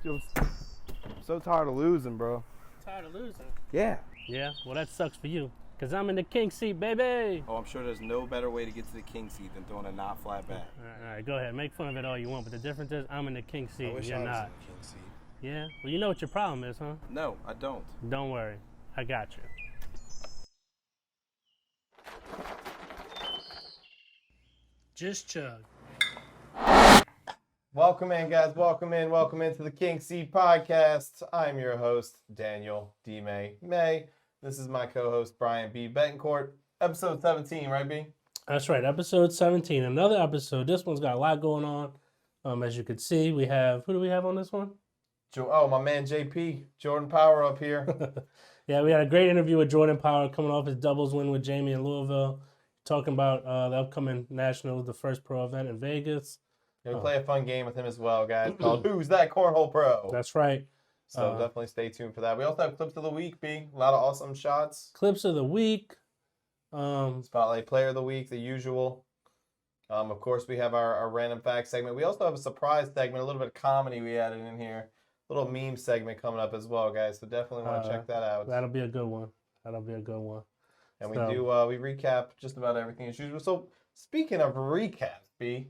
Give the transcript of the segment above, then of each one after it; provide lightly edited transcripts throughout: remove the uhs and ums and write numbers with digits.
I'm so tired of losing, bro. Tired of losing? Yeah. Yeah, well, that sucks for you. Because I'm in the king seat, baby. Oh, I'm sure there's no better way to get to the king seat than throwing a not flat back. All right, go ahead. Make fun of it all you want, but the difference is I'm in the king seat. I wish You're I was not. in the king seat. Yeah? Well, you know what your problem is, huh? No, I don't. Don't worry. I got you. Just chug. Welcome in, guys. Welcome into the King Seed Podcast. I'm your host, Daniel D. May. This is my co-host, Bryan B. Betancourt. Episode 17, right, B? That's right, episode 17. Another episode. This one's got a lot going on. As you can see, we have, who do we have on this one? My man JP, Jordan Power up here. Yeah, we had a great interview with Jordan Power coming off his doubles win with Jamie in Louisville. Talking about the upcoming Nationals, the first pro event in Vegas. We play a fun game with him as well, guys, called Who's That Cornhole Pro? That's right. So definitely stay tuned for that. We also have clips of the week, B. A lot of awesome shots. Clips of the week. Spotlight Player of the Week, the usual. Of course, we have our random facts segment. We also have a surprise segment, a little bit of comedy we added in here. A little meme segment coming up as well, guys. So definitely want to check that out. That'll be a good one. And we recap just about everything as usual. So speaking of recaps, B,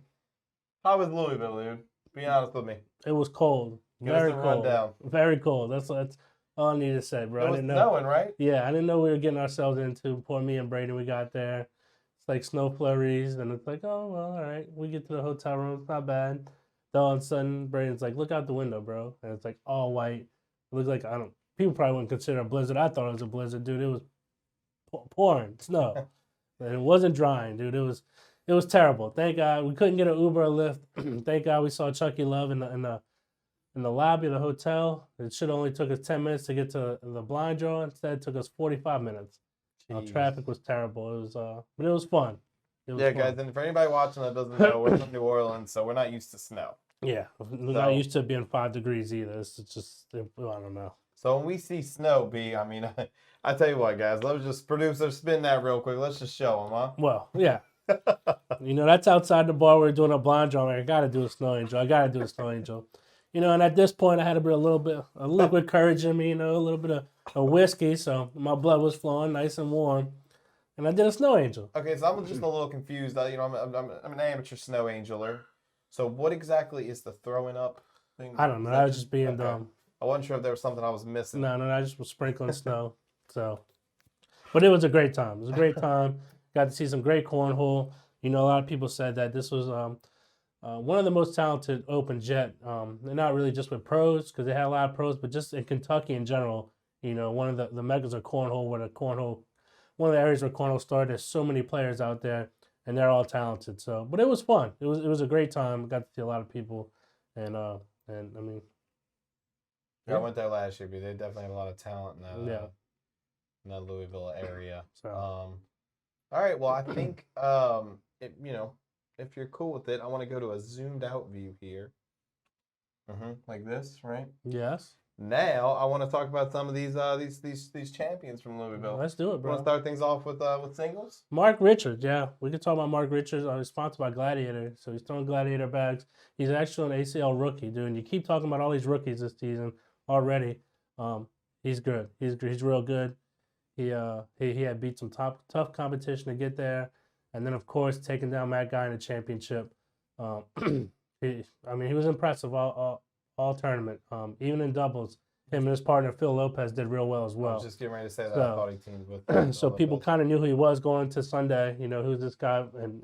how was Louisville, dude? Be honest with me. It was cold. Very cold. Rundown. Very cold. That's all I need to say, bro. It was snowing, right? Yeah, I didn't know we were getting ourselves into. Poor me and Brady, we got there. It's like snow flurries, and it's like, oh, well, all right. We get to the hotel room. It's not bad. Then all of a sudden, Brady's like, look out the window, bro. And it's like all white. It looks like, people probably wouldn't consider it a blizzard. I thought it was a blizzard, dude. It was pouring snow. And it wasn't drying, dude. It was terrible. Thank God we couldn't get an Uber or Lyft. Thank God we saw Chucky Love in the lobby of the hotel. It should only took us 10 minutes to get to the blind draw. Instead, it took us 45 minutes. Traffic was terrible. It was, but it was fun. Guys, and for anybody watching that doesn't know, we're from New Orleans, so we're not used to snow. Yeah, we're not used to it being 5 degrees either. It's just, I don't know. So when we see snow, B, I mean, I tell you what, guys, let's just producer spin that real quick. Let's just show them, huh? Well, yeah. That's outside the bar. We're doing a blind draw. I got to do a snow angel. And at this point, I had to put a little bit of liquid courage in me, a little bit of whiskey. So my blood was flowing nice and warm. And I did a snow angel. Okay, so I'm just a little confused. I'm an amateur snow angeler. So what exactly is the throwing up thing? I don't know. I was just being dumb. I wasn't sure if there was something I was missing. No, I just was sprinkling snow. So, but it was a great time. Got to see some great cornhole. A lot of people said that this was one of the most talented open jet. And not really just with pros, because they had a lot of pros, but just in Kentucky in general. One of the megas of cornhole, one of the areas where cornhole started. There's so many players out there, and they're all talented. So, but it was fun. It was a great time. Got to see a lot of people, and I mean. Yeah, I went there last year, but they definitely have a lot of talent in that Louisville area. So. All right, well, I think if you're cool with it, I want to go to a zoomed out view here. Like this, right? Yes. Now I want to talk about some of these champions from Louisville. Let's do it, bro. Want to start things off with singles? Mark Richards, yeah, we can talk about Mark Richards. He's sponsored by Gladiator, so he's throwing Gladiator bags. He's actually an ACL rookie, dude. And you keep talking about all these rookies this season already. He's good. He's real good. He had beat some tough competition to get there, and then of course taking down Matt Guy in the championship. He was impressive all tournament. Even in doubles, him and his partner Phil Lopez did real well as well. I was just getting ready to say that. I thought he teamed with. So people kind of knew who he was going into Sunday. Who's this guy, and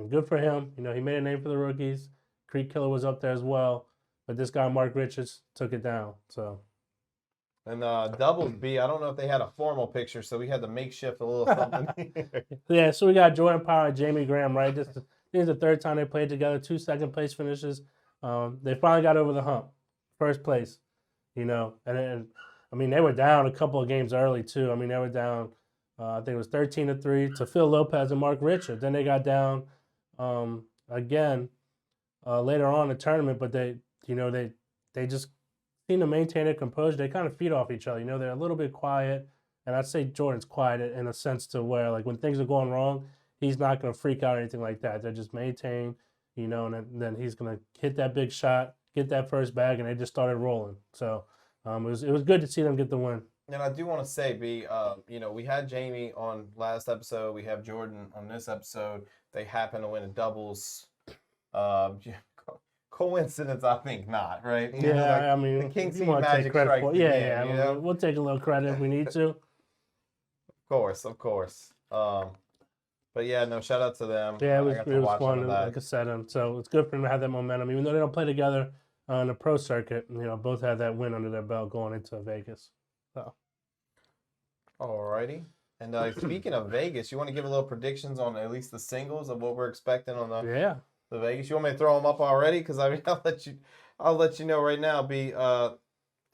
good for him. He made a name for the rookies. Creek Killer was up there as well, but this guy Mark Richards took it down. So. And doubles B, I don't know if they had a formal picture, so we had to makeshift a little something. Yeah, so we got Jordan Power and Jamie Graham, right? This is the third time they played together, 2 second-place finishes. They finally got over the hump, first place, and they were down a couple of games early, too. They were down, I think it was 13-3 to Phil Lopez and Mark Richards. Then they got down again later on in the tournament, but they just seem to maintain their composure. They kind of feed off each other. They're a little bit quiet, and I'd say Jordan's quiet in a sense to where, like, when things are going wrong, he's not going to freak out or anything like that. They're just maintain, and then he's going to hit that big shot, get that first bag, and they just started rolling. So it was good to see them get the win. And I do want to say, we had Jamie on last episode. We have Jordan on this episode. They happen to win in doubles. Coincidence, I think not, right? I mean, the King you Seed want to take magic credit strikes for it. Yeah, again, yeah. We'll take a little credit if we need to. Of course. But yeah, no, shout out to them. Yeah, it was watch fun. some of that. Like I said, so it's good for them to have that momentum, even though they don't play together on the pro circuit. Both had that win under their belt going into Vegas. So. Alrighty. And speaking of Vegas, you want to give a little predictions on at least the singles of what we're expecting on the Vegas? You want me to throw them up already? Because I mean, I'll let you know right now. Wait a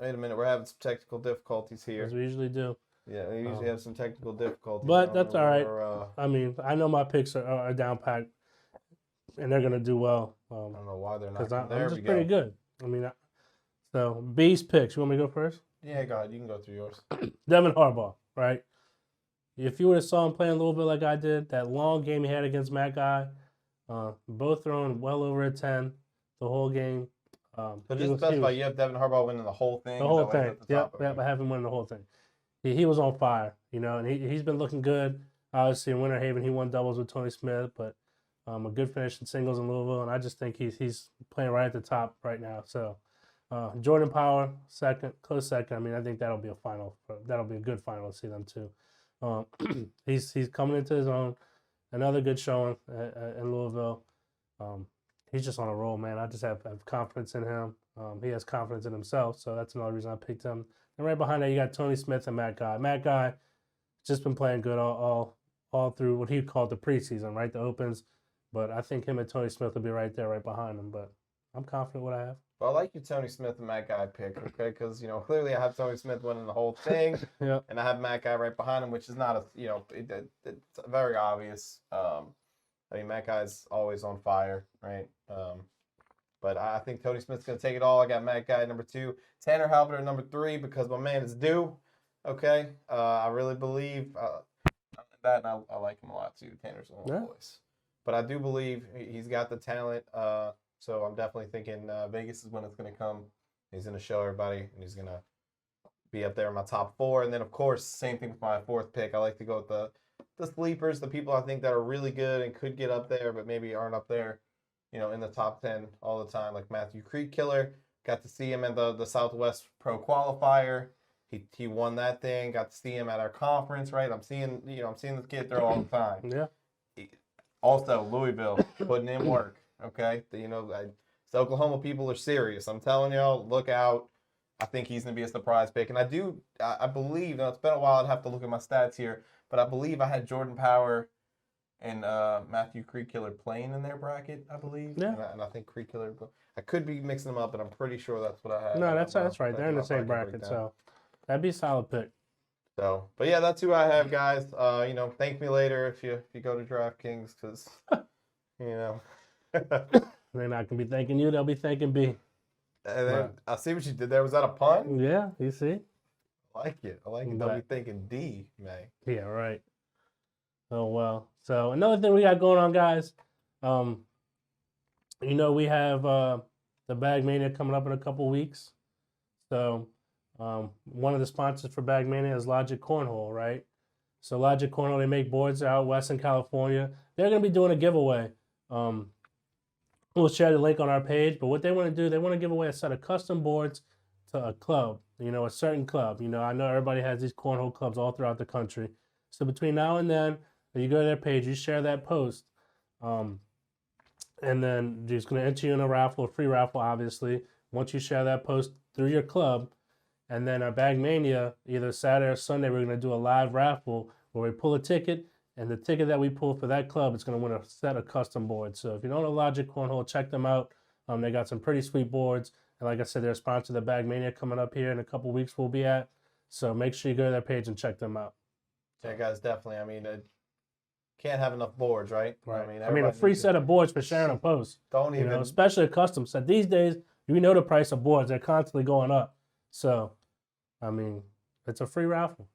minute, we're having some technical difficulties here. As we usually do. Yeah, we usually have some technical difficulties. But that's all right. I mean, I know my picks are down packed, and they're gonna do well. I don't know why they're not. Because I'm just pretty good. I mean, so B's picks. You want me to go first? Yeah, go ahead. You can go through yours. Devin Harbaugh, right? If you would have saw him playing a little bit like I did, that long game he had against Matt Guy, both throwing well over a 10 the whole game. So just specify, you have Devin Harbaugh winning the whole thing? The whole thing. Yep, I have him winning the whole thing. He was on fire, and he's been looking good. Obviously, in Winter Haven, he won doubles with Tony Smith, but a good finish in singles in Louisville, and I just think he's playing right at the top right now. So Jordan Power, close second. I mean, I think that'll be a final. That'll be a good final to see them too. He's coming into his own. Another good showing in Louisville. He's just on a roll, man. I just have confidence in him. He has confidence in himself, so that's another reason I picked him. And right behind that, you got Tony Smith and Matt Guy. Matt Guy just been playing good all through what he called the preseason, right? The opens. But I think him and Tony Smith will be right there, right behind him. But I'm confident what I have. Well, I like your Tony Smith and Matt Guy pick, okay? Because, clearly I have Tony Smith winning the whole thing. Yeah. And I have Matt Guy right behind him, which is not it's very obvious. I mean, Matt Guy's always on fire, right? But I think Tony Smith's going to take it all. I got Matt Guy number 2. Tanner Halbert at number 3 because my man is due, okay? I really believe that, and I like him a lot too. Tanner's a little voice. But I do believe he's got the talent. So I'm definitely thinking Vegas is when it's going to come. He's going to show everybody, and he's going to be up there in my top 4. And then, of course, same thing with my 4th pick. I like to go with the sleepers, the people I think that are really good and could get up there, but maybe aren't up there, in the top 10 all the time, like Matthew Creek Killer. Got to see him at the Southwest Pro Qualifier. He won that thing. Got to see him at our conference, right? I'm seeing this kid throw all the time. Yeah. Also, Louisville putting in work. Okay, the Oklahoma people are serious. I'm telling y'all, look out. I think he's going to be a surprise pick. And I believe, now it's been a while, I'd have to look at my stats here, but I believe I had Jordan Power and Matthew Creek Killer playing in their bracket, I believe. Yeah. And I think Creek Killer, I could be mixing them up, but I'm pretty sure that's what I had. No, that's right. They're in the same bracket, so that'd be a solid pick. So, but yeah, that's who I have, guys. Thank me later if you go to DraftKings, because, They're not gonna be thanking you; they'll be thanking B. And then I see what you did there. Was that a pun? Yeah, you see. I like it. They'll be thinking D, man. Yeah, right. Oh well. So another thing we got going on, guys. We have the Bag Mania coming up in a couple weeks. So one of the sponsors for Bag Mania is Logic Cornhole, right? So Logic Cornhole, they make boards out west in California. They're gonna be doing a giveaway. We'll share the link on our page, but what they want to do, they want to give away a set of custom boards to a club, a certain club. I know everybody has these cornhole clubs all throughout the country. So between now and then, you go to their page, you share that post, and then they're just going to enter you in a free raffle, obviously, once you share that post through your club. And then at Bag Mania, either Saturday or Sunday, we're going to do a live raffle where we pull a ticket, and the ticket that we pull for that club is going to win a set of custom boards. So if you don't know Logic Cornhole, check them out. They got some pretty sweet boards. And like I said, they're a sponsor of the Bag Mania coming up here in a couple weeks we'll be at. So make sure you go to their page and check them out. Yeah, guys, definitely. I mean, can't have enough boards, right? Right. I mean, a free set of boards for sharing a post. Don't even. Especially a custom set. These days, we know the price of boards. They're constantly going up. So, I mean, it's a free raffle.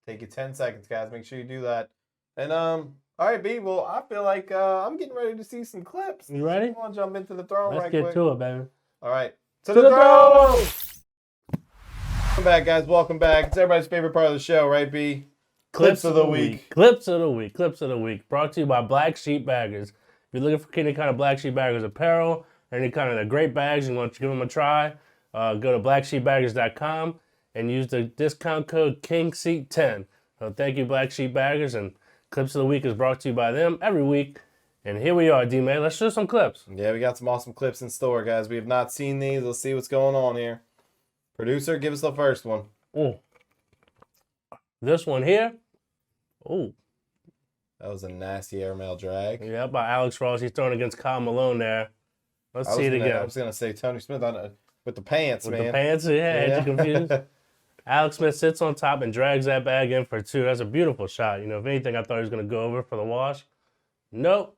Take you 10 seconds, guys. Make sure you do that. And, all right, B, well, I feel like I'm getting ready to see some clips. You ready? I want to jump into the throne Let's right get quick. to it, baby. All right. To the the throw! throw! Welcome back, guys. Welcome back. It's everybody's favorite part of the show, right, B? Clips of the week. Clips of the week. Clips of the week. Brought to you by Black Sheep Baggers. If you're looking for any kind of Black Sheep Baggers apparel, or any kind of the great bags, you want to give them a try, go to blacksheepbaggers.com and use the discount code KingSeat10. So thank you, Black Sheep Baggers, and Clips of the Week is brought to you by them every week. And here we are, D-May. Let's show some clips. Yeah, we got some awesome clips in store, guys. We have not seen these. Let's see what's going on here. Producer, give us the first one. Ooh. This one here. Ooh. That was a nasty airmail drag. Yeah, by Alex Ross. He's throwing against Kyle Malone there. Let's see it again. I was going to say Tony Smith with the pants, With man. the pants, yeah, had you confused. Alex Smith sits on top and drags that bag in for two. That's a beautiful shot. You know, if anything, I thought he was going to go over for the wash. Nope.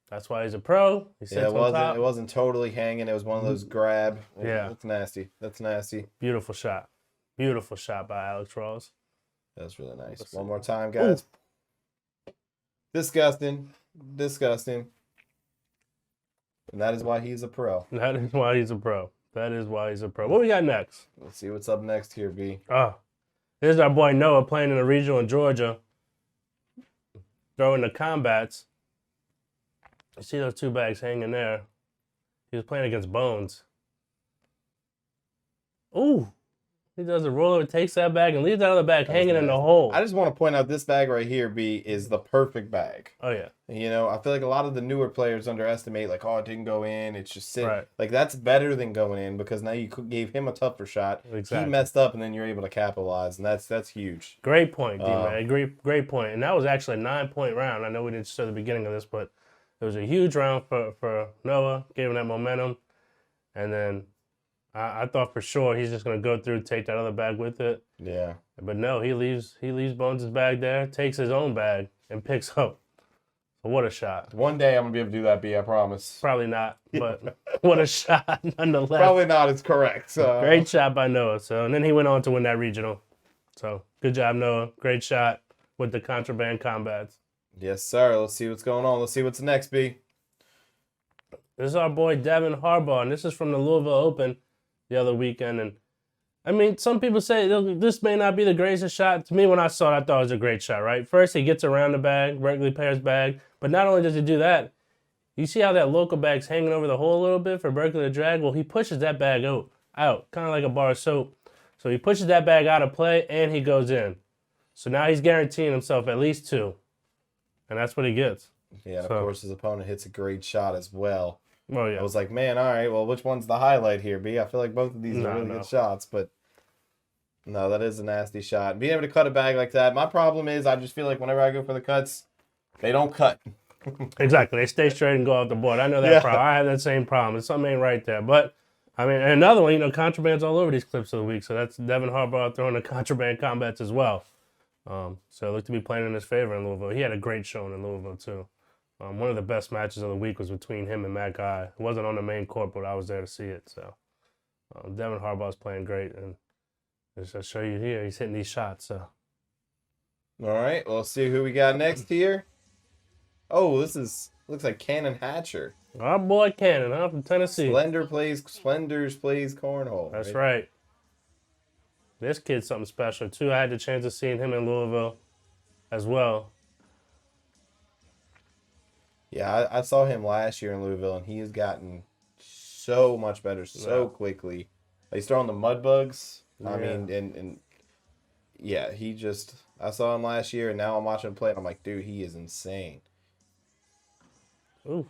That's why he's a pro. He sits on top. It wasn't totally hanging. It was one of those grab. Yeah. That's nasty. That's nasty. Beautiful shot. Beautiful shot by Alex Ross. That's really nice. One more time, guys. Ooh. Disgusting. Disgusting. And that is why he's a pro. That is why he's a pro. That is why he's a pro. What we got next? Let's see what's up next here, B. Oh, here's our boy Noah playing in a regional in Georgia. Throwing the combats. You see those two bags hanging there. He was playing against Bones. Ooh. He does a roller, takes that bag, and leaves that other bag hanging in the hole. I just want to point out this bag right here, B, is the perfect bag. Oh, yeah. You know, I feel like a lot of the newer players underestimate, like, oh, it didn't go in. It's just sitting. Right. Like, that's better than going in because now you gave him a tougher shot. Exactly. He messed up, and then you're able to capitalize, and that's huge. Great point, D-Man. Great point. And that was actually a 9-point round. I know we didn't show the beginning of this, but it was a huge round for Noah, gave him that momentum. And then I thought for sure he's just going to go through, take that other bag with it. Yeah. But no, he leaves Bones' bag there, takes his own bag, and picks up. So what a shot. One day I'm going to be able to do that, B, I promise. Probably not, but what a shot nonetheless. Probably not is correct. Great shot by Noah. So, and then he went on to win that regional. So good job, Noah. Great shot with the contraband combats. Yes, sir. Let's see what's going on. Let's see what's next, B. This is our boy Devin Harbaugh, and this is from the Louisville Open the other weekend. And I mean, some people say this may not be the greatest shot. To me, when I saw it, I thought it was a great shot, right? First, he gets around the bag, Berkeley Pear's bag. But not only does he do that, you see how that local bag's hanging over the hole a little bit for Berkeley to drag? Well, he pushes that bag out kind of like a bar of soap. So he pushes that bag out of play, and he goes in. So now he's guaranteeing himself at least two. And that's what he gets. Yeah, and of course, his opponent hits a great shot as well. Oh, yeah. I was like, man, all right, well, which one's the highlight here, B? I feel like both of these are really good shots, but no, that is a nasty shot. Being able to cut a bag like that, my problem is I just feel like whenever I go for the cuts, they don't cut. Exactly. They stay straight and go off the board. I know that problem. I have that same problem. Something ain't right there. But, I mean, and another one, you know, contraband's all over these clips of the week. So that's Devin Harbaugh throwing the contraband combats as well. So it looked to be playing in his favor in Louisville. He had a great showing in Louisville, too. One of the best matches of the week was between him and Matt Guy. It wasn't on the main court, but I was there to see it. So Devin Harbaugh's playing great. And just to show you here, he's hitting these shots. So. All right, well, let's see who we got next here. Oh, looks like Cannon Hatcher. Our boy Cannon, huh, from Tennessee. Splendors plays cornhole. That's right. This kid's something special, too. I had the chance of seeing him in Louisville as well. Yeah, I saw him last year in Louisville, and he has gotten so much better so quickly. He's throwing the mud bugs. Yeah. I mean, and yeah, I saw him last year, and now I'm watching him play, and I'm like, dude, he is insane. Ooh.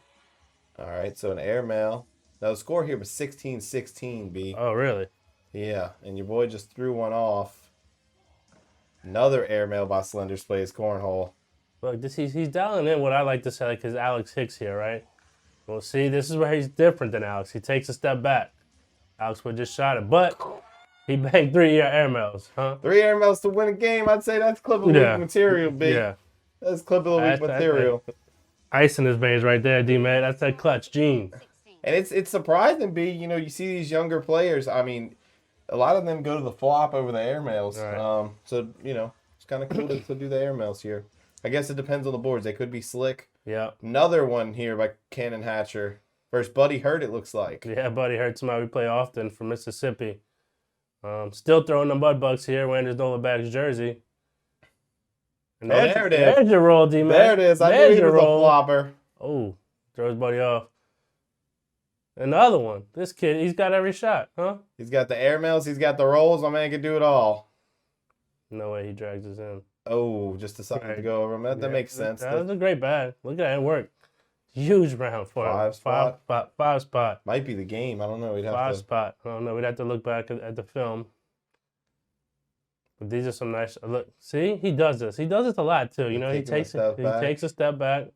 All right, so an airmail. Now, the score here was 16-16, B. Oh, really? Yeah, and your boy just threw one off. Another airmail by Splendors Plays Cornhole. Look, he's dialing in what I like to say, like his Alex Hicks here, right? Well, see, this is where he's different than Alex. He takes a step back. Alex would just shot it, but he banged 3 airmails, huh? 3 airmails to win a game. I'd say that's clip of the week material, B. Yeah. That's clip of the week material. Ice in his veins right there, D-Man. That's that clutch gene. And it's surprising, B. You know, you see these younger players. I mean, a lot of them go to the flop over the airmails. Right. So, you know, it's kind of cool to do the airmails here. I guess it depends on the boards. They could be slick. Yeah. Another one here by Cannon Hatcher versus Buddy Hurt, it looks like. Yeah, Buddy Hurt, somebody we play often from Mississippi. Still throwing the mud bugs here, wearing his Novavax jersey. And there it is. There's your roll, D-man. There it is. I knew he was a flopper. Oh, throws Buddy off. Another one. This kid, he's got every shot, huh? He's got the airmails. He's got the rolls. My man can do it all. No way he drags us in. Oh, just decided to go over him. That makes sense. That was a great bat. Look at that. It worked. Huge round for him. Five spot. Might be the game. I don't know. We'd have Five to. spot. I don't know. We'd have to look back at the film. But these are some nice. Look, see, he does this. He does this a lot too. You know, he takes a step back.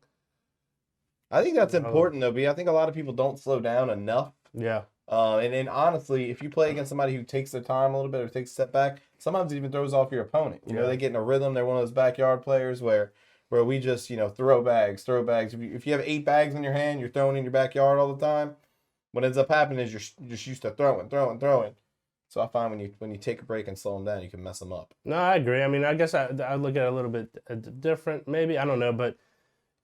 I think that's important though, B. I think a lot of people don't slow down enough. Yeah. And honestly, if you play against somebody who takes their time a little bit or takes a step back, sometimes it even throws off your opponent. You know, they get in a rhythm. They're one of those backyard players where we just, throw bags. If you have 8 bags in your hand, you're throwing in your backyard all the time. What ends up happening is you're just used to throwing. So I find when you take a break and slow them down, you can mess them up. No, I agree. I mean, I guess I look at it a little bit different. Maybe, I don't know, but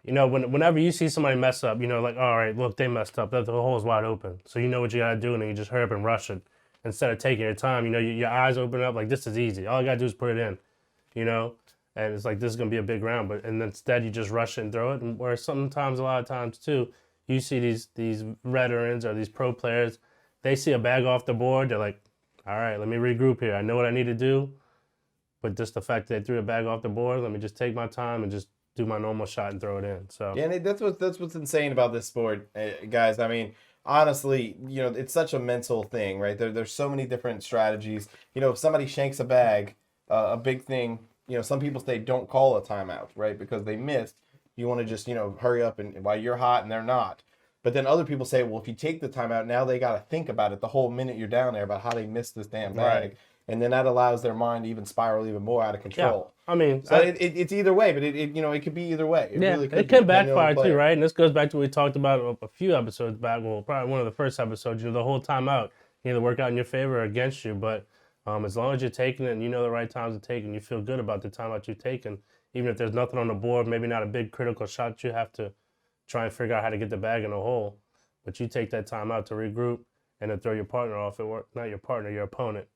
whenever you see somebody mess up, like, all right, look, they messed up. The hole is wide open. So you know what you got to do, and then you just hurry up and rush it. Instead of taking your time, your eyes open up, like, this is easy. All I got to do is put it in, And it's like, this is going to be a big round. And instead, you just rush it and throw it. And where sometimes, a lot of times, too, you see these veterans or these pro players, they see a bag off the board. They're like, all right, let me regroup here. I know what I need to do. But just the fact that they threw a bag off the board, let me just take my time and just do my normal shot and throw it in. So yeah, and that's what's insane about this sport, guys. I mean, honestly, it's such a mental thing, right? There's so many different strategies. If somebody shanks a bag, a big thing, some people say don't call a timeout, right? Because they missed. You want to just, hurry up and while you're hot and they're not. But then other people say, well, if you take the timeout, now they got to think about it the whole minute you're down there about how they missed this damn bag. Right. And then that allows their mind to even spiral even more out of control. Yeah. I mean, so it's either way, but it could be either way. It really could it can backfire too, right? And this goes back to what we talked about a few episodes back. Well, probably one of the first episodes. The whole timeout can either work out in your favor or against you. But as long as you're taking it and you know the right times to take and you feel good about the timeout you've taken, even if there's nothing on the board, maybe not a big critical shot you have to try and figure out how to get the bag in the hole, but you take that time out to regroup and then throw your partner off. Not your partner, your opponent.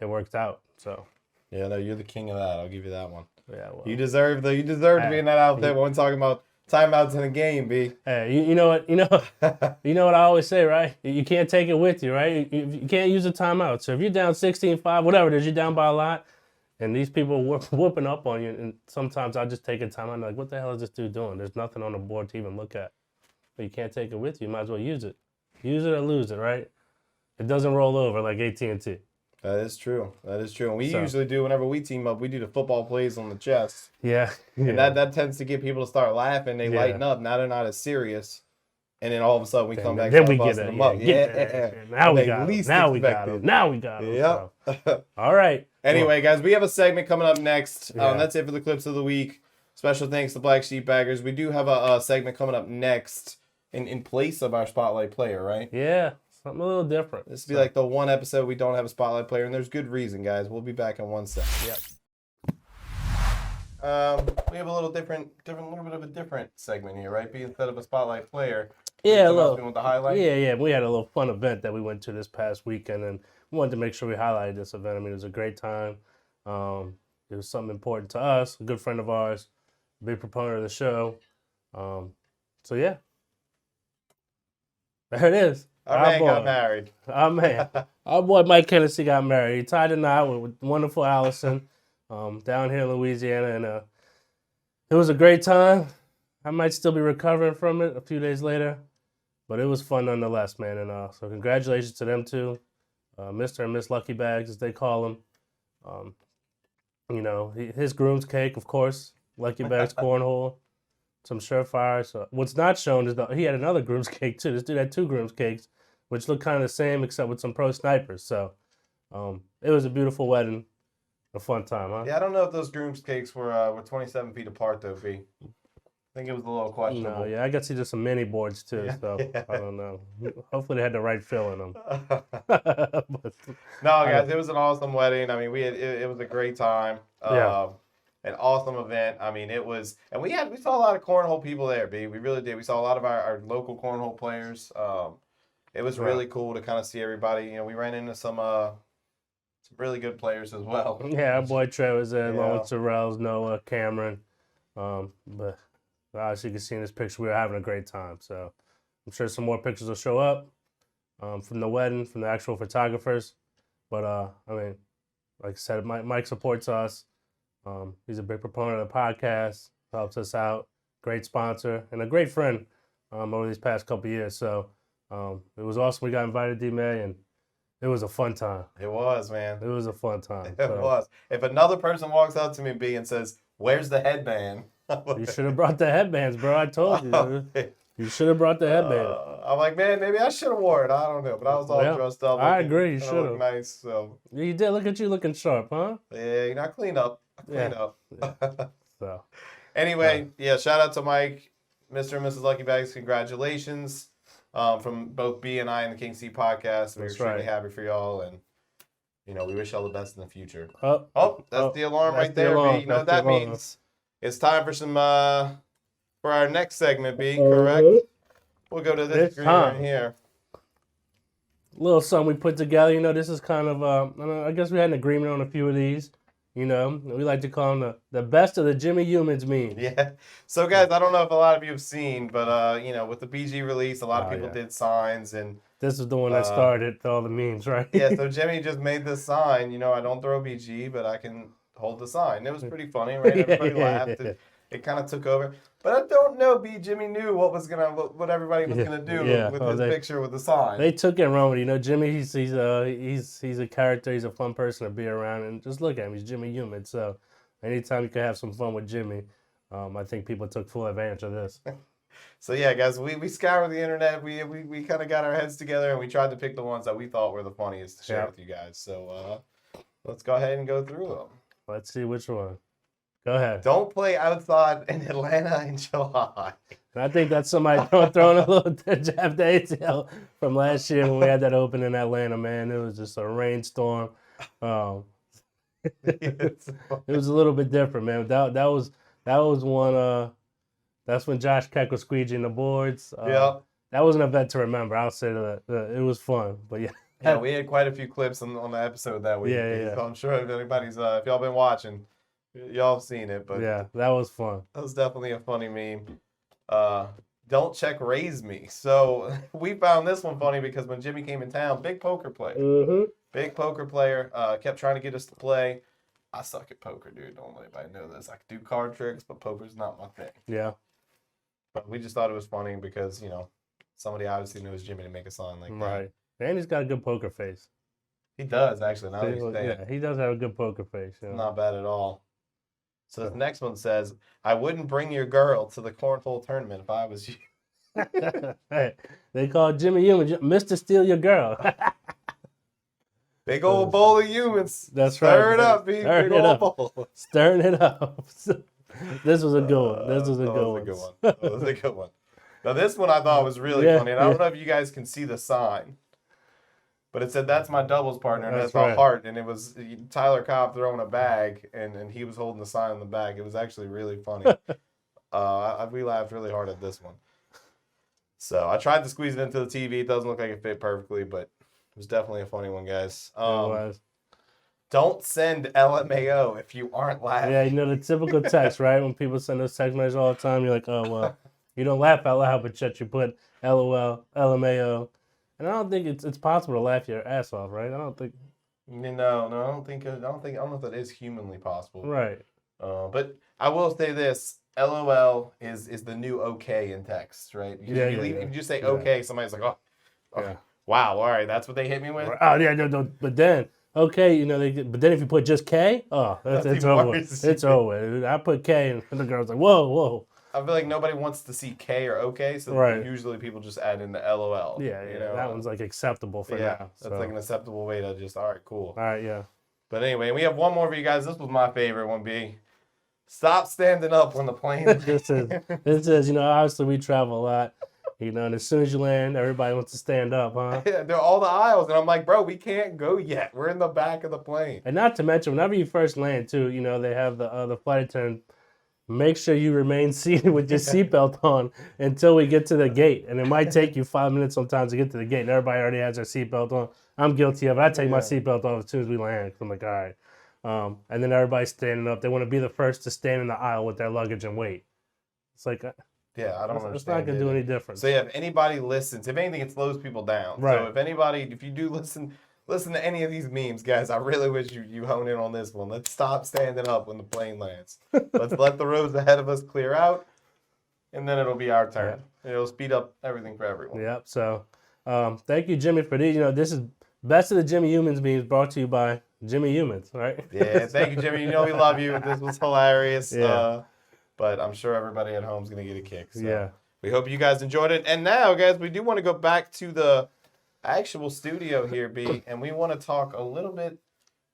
It worked out. So yeah, no, you're the king of that. I'll give you that one. Yeah, well, you deserve to be in that outfit when we're talking about timeouts in a game, B. Hey, you know what? You know what I always say, right? You can't take it with you, right? You can't use a timeout. So if you're down 16-5, whatever it is, you're down by a lot, and these people are whooping up on you, and sometimes I just take a timeout and like, what the hell is this dude doing? There's nothing on the board to even look at. But you can't take it with you. You might as well use it. Use it or lose it, right? It doesn't roll over like AT&T. That is true. And we usually do, whenever we team up, we do the football plays on the chest. Yeah. And that tends to get people to start laughing. They lighten up. Now they're not as serious. And then all of a sudden we come back and start busting them up. Now we got them. Now we got them. Yep. So. All right. Anyway, guys, we have a segment coming up next. That's it for the clips of the week. Special thanks to Black Sheep Baggers. We do have a segment coming up next in place of our Spotlight Player, right? Yeah. Something a little different. This will be like the one episode we don't have a Spotlight Player, and there's good reason, guys. We'll be back in 1 second. Yep. We have a little bit of a different segment here, right? Instead of a Spotlight Player. Yeah, with the highlight. Yeah. We had a little fun event that we went to this past weekend, and we wanted to make sure we highlighted this event. I mean, it was a great time. It was something important to us, a good friend of ours, a big proponent of the show. So yeah, there it is. Our man got married. Our man. Our boy Mike Hennessy got married. He tied a knot with wonderful Allison down here in Louisiana. And it was a great time. I might still be recovering from it a few days later. But it was fun nonetheless, man. And so congratulations to them too. Mr. and Miss Lucky Bags, as they call him. His groom's cake, of course. Lucky Bags Cornhole. Some surefire. So what's not shown is he had another groom's cake too. This dude had 2 groom's cakes, which looked kind of the same except with some pro snipers. So it was a beautiful wedding, a fun time, huh? Yeah, I don't know if those groom's cakes were 27 feet apart though, B. I think it was a little questionable. No, yeah, I got to see there's some mini boards too, so I don't know. Hopefully they had the right fill in them. No, guys, it was an awesome wedding. I mean, it was a great time. an awesome event. I mean, it was, and we saw a lot of cornhole people there, B. We really did. We saw a lot of our local cornhole players. It was really cool to kind of see everybody. You know, we ran into some really good players as well. Yeah, our boy Trey was there, along with Terrell's, Noah, Cameron. But obviously, you can see in this picture, we were having a great time. So I'm sure some more pictures will show up from the wedding, from the actual photographers. But, I mean, like I said, Mike supports us. He's a big proponent of the podcast, helps us out, great sponsor, and a great friend over these past couple of years. So it was awesome. We got invited, D-May, and it was a fun time. It was, man. It was a fun time. It was. If another person walks up to me, B, and says, "Where's the headband?" You should have brought the headbands, bro. I told you. You should have brought the headband. I'm like, man, maybe I should have worn it. I don't know, but I was all dressed up. I agree. You should have. Nice. So you did. Look at you looking sharp, huh? Yeah, you know, I clean up. Yeah. So anyway, shout out to Mike, Mr. and Mrs. Lucky Bags. Congratulations from both B and I and the King C podcast. We're extremely happy for y'all, and you know, we wish y'all the best in the future. That's the alarm right there, B. You know what that means? It's time for some for our next segment, B. Correct? We'll go to this screen right here. Little something we put together. You know, this is kind of I guess we had an agreement on a few of these. You know, we like to call them the best of the Jimmy Youmans memes. Yeah. So, guys, I don't know if a lot of you have seen, but, you know, with the BG release, a lot of people did signs. And this is the one that started all the memes, right? Yeah, so Jimmy just made this sign. You know, I don't throw BG, but I can hold the sign. It was pretty funny, right? Everybody laughed. It kind of took over. But I don't know, Jimmy knew what everybody was gonna do with his picture with the sign. They took it wrong with you know Jimmy. He's a character. He's a fun person to be around, and just look at him. He's Jimmy Youmans. So anytime you can have some fun with Jimmy, I think people took full advantage of this. So yeah, guys, we scoured the internet. We kind of got our heads together and we tried to pick the ones that we thought were the funniest to share with you guys. So let's go ahead and go through them. Let's see which one. Go ahead. Don't play outside in Atlanta in July. And I think that's somebody throwing a little jab to ACL from last year when we had that open in Atlanta, man. It was just a rainstorm. It was a little bit different, man. That was one. That's when Josh Keck was squeegeeing the boards. That was an event to remember. I'll say that. It was fun, but yeah. Yeah, we had quite a few clips on the episode that week. Yeah. So I'm sure if anybody's, if y'all been watching, y'all have seen it. But yeah, that was fun. That was definitely a funny meme. Don't check Raise Me. So we found this one funny because when Jimmy came in town, big poker player. Big poker player, kept trying to get us to play. I suck at poker, dude. Don't let anybody know this. I can do card tricks, but poker's not my thing. Yeah. But we just thought it was funny because, you know, somebody obviously knows Jimmy to make a sign like that. Right. And he's got a good poker face. He does, actually. Now that he's saying it. He does have a good poker face. You know? Not bad at all. So the next one says, I wouldn't bring your girl to the cornhole tournament if I was you. Hey, they call Jimmy Youmans Mr. Steal Your Girl. Big old bowl of Youmans. That's Stir right. it up, B. Big old bowl. Stirring it up. This was a good one. This was a good one. That was a good one. Now, this one I thought was really funny. And I don't know if you guys can see the sign. But it said, that's my doubles partner, and that's my heart. And it was Tyler Cobb throwing a bag, and he was holding the sign on the bag. It was actually really funny. We laughed really hard at this one. So I tried to squeeze it into the TV. It doesn't look like it fit perfectly, but it was definitely a funny one, guys. It was. Don't send LMAO if you aren't laughing. Yeah, you know, the typical text, right? When people send those text messages all the time, you're like, oh, well, you don't laugh out loud, but yet you put LOL, LMAO. And I don't think it's possible to laugh your ass off, right? I don't think. No, I don't know if that is humanly possible. Right. But I will say this: LOL is the new okay in text, right? Because if you just say okay, somebody's like, oh, wow, all right, that's what they hit me with. Oh yeah, no, but then okay, you know, but then if you put just K, oh, it's over. It's over. I put K, and the girl's like, whoa. I feel like nobody wants to see K or OK, so usually people just add in the LOL. Yeah, you know? That one's like acceptable for now. That's like an acceptable way to just, all right, cool. All right, yeah. But anyway, we have one more for you guys. This was my favorite one, B. Stop standing up when the plane. This is, you know, obviously we travel a lot. You know, and as soon as you land, everybody wants to stand up, huh? They're all the aisles, and I'm like, bro, we can't go yet. We're in the back of the plane. And not to mention, whenever you first land, too, you know, they have the flight attendant make sure you remain seated with your seatbelt on until we get to the gate. And it might take you 5 minutes sometimes to get to the gate, and everybody already has their seatbelt on. I'm guilty of it. I take my seatbelt off as soon as we land, 'cause I'm like, all right. And then everybody's standing up. They want to be the first to stand in the aisle with their luggage and wait. It's like, yeah, I don't understand. It's not going to do any difference. So yeah, if anybody listens, if anything, it slows people down. Right. So if you do listen to any of these memes, guys, I really wish you hone in on this one. Let's stop standing up when the plane lands. Let's let the rows ahead of us clear out, and then it'll be our turn. Yeah. It'll speed up everything for everyone. Yep. So thank you, Jimmy, for these. You know, this is Best of the Jimmy Youmans memes brought to you by Jimmy Youmans, right? Yeah, thank you, Jimmy. You know we love you. This was hilarious. Yeah. But I'm sure everybody at home is going to get a kick. So yeah. We hope you guys enjoyed it. And now, guys, we do want to go back to the actual studio here, B, and we want to talk a little bit.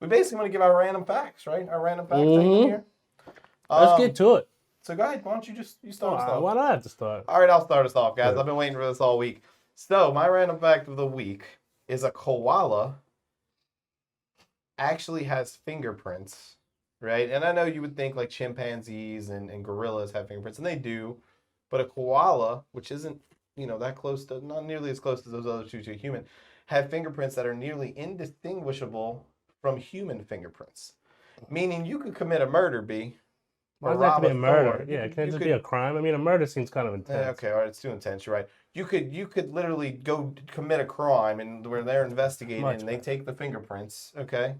We basically want to give our random facts, right? Our random facts segment here. Let's get to it. So go ahead. Why don't you start us off? Why do I have to start? All right, I'll start us off, guys. Good. I've been waiting for this all week. So my random fact of the week is a koala actually has fingerprints, right? And I know you would think like chimpanzees and gorillas have fingerprints, and they do. But a koala, which isn't, that close to, not nearly as close as those other two to a human, have fingerprints that are nearly indistinguishable from human fingerprints. Meaning you could commit a murder, B. Why does that have to be a murder? Yeah, can it just be a crime? I mean, a murder seems kind of intense. Okay, all right, it's too intense, you're right. You could literally go commit a crime, and where they're investigating, and they take the fingerprints, okay?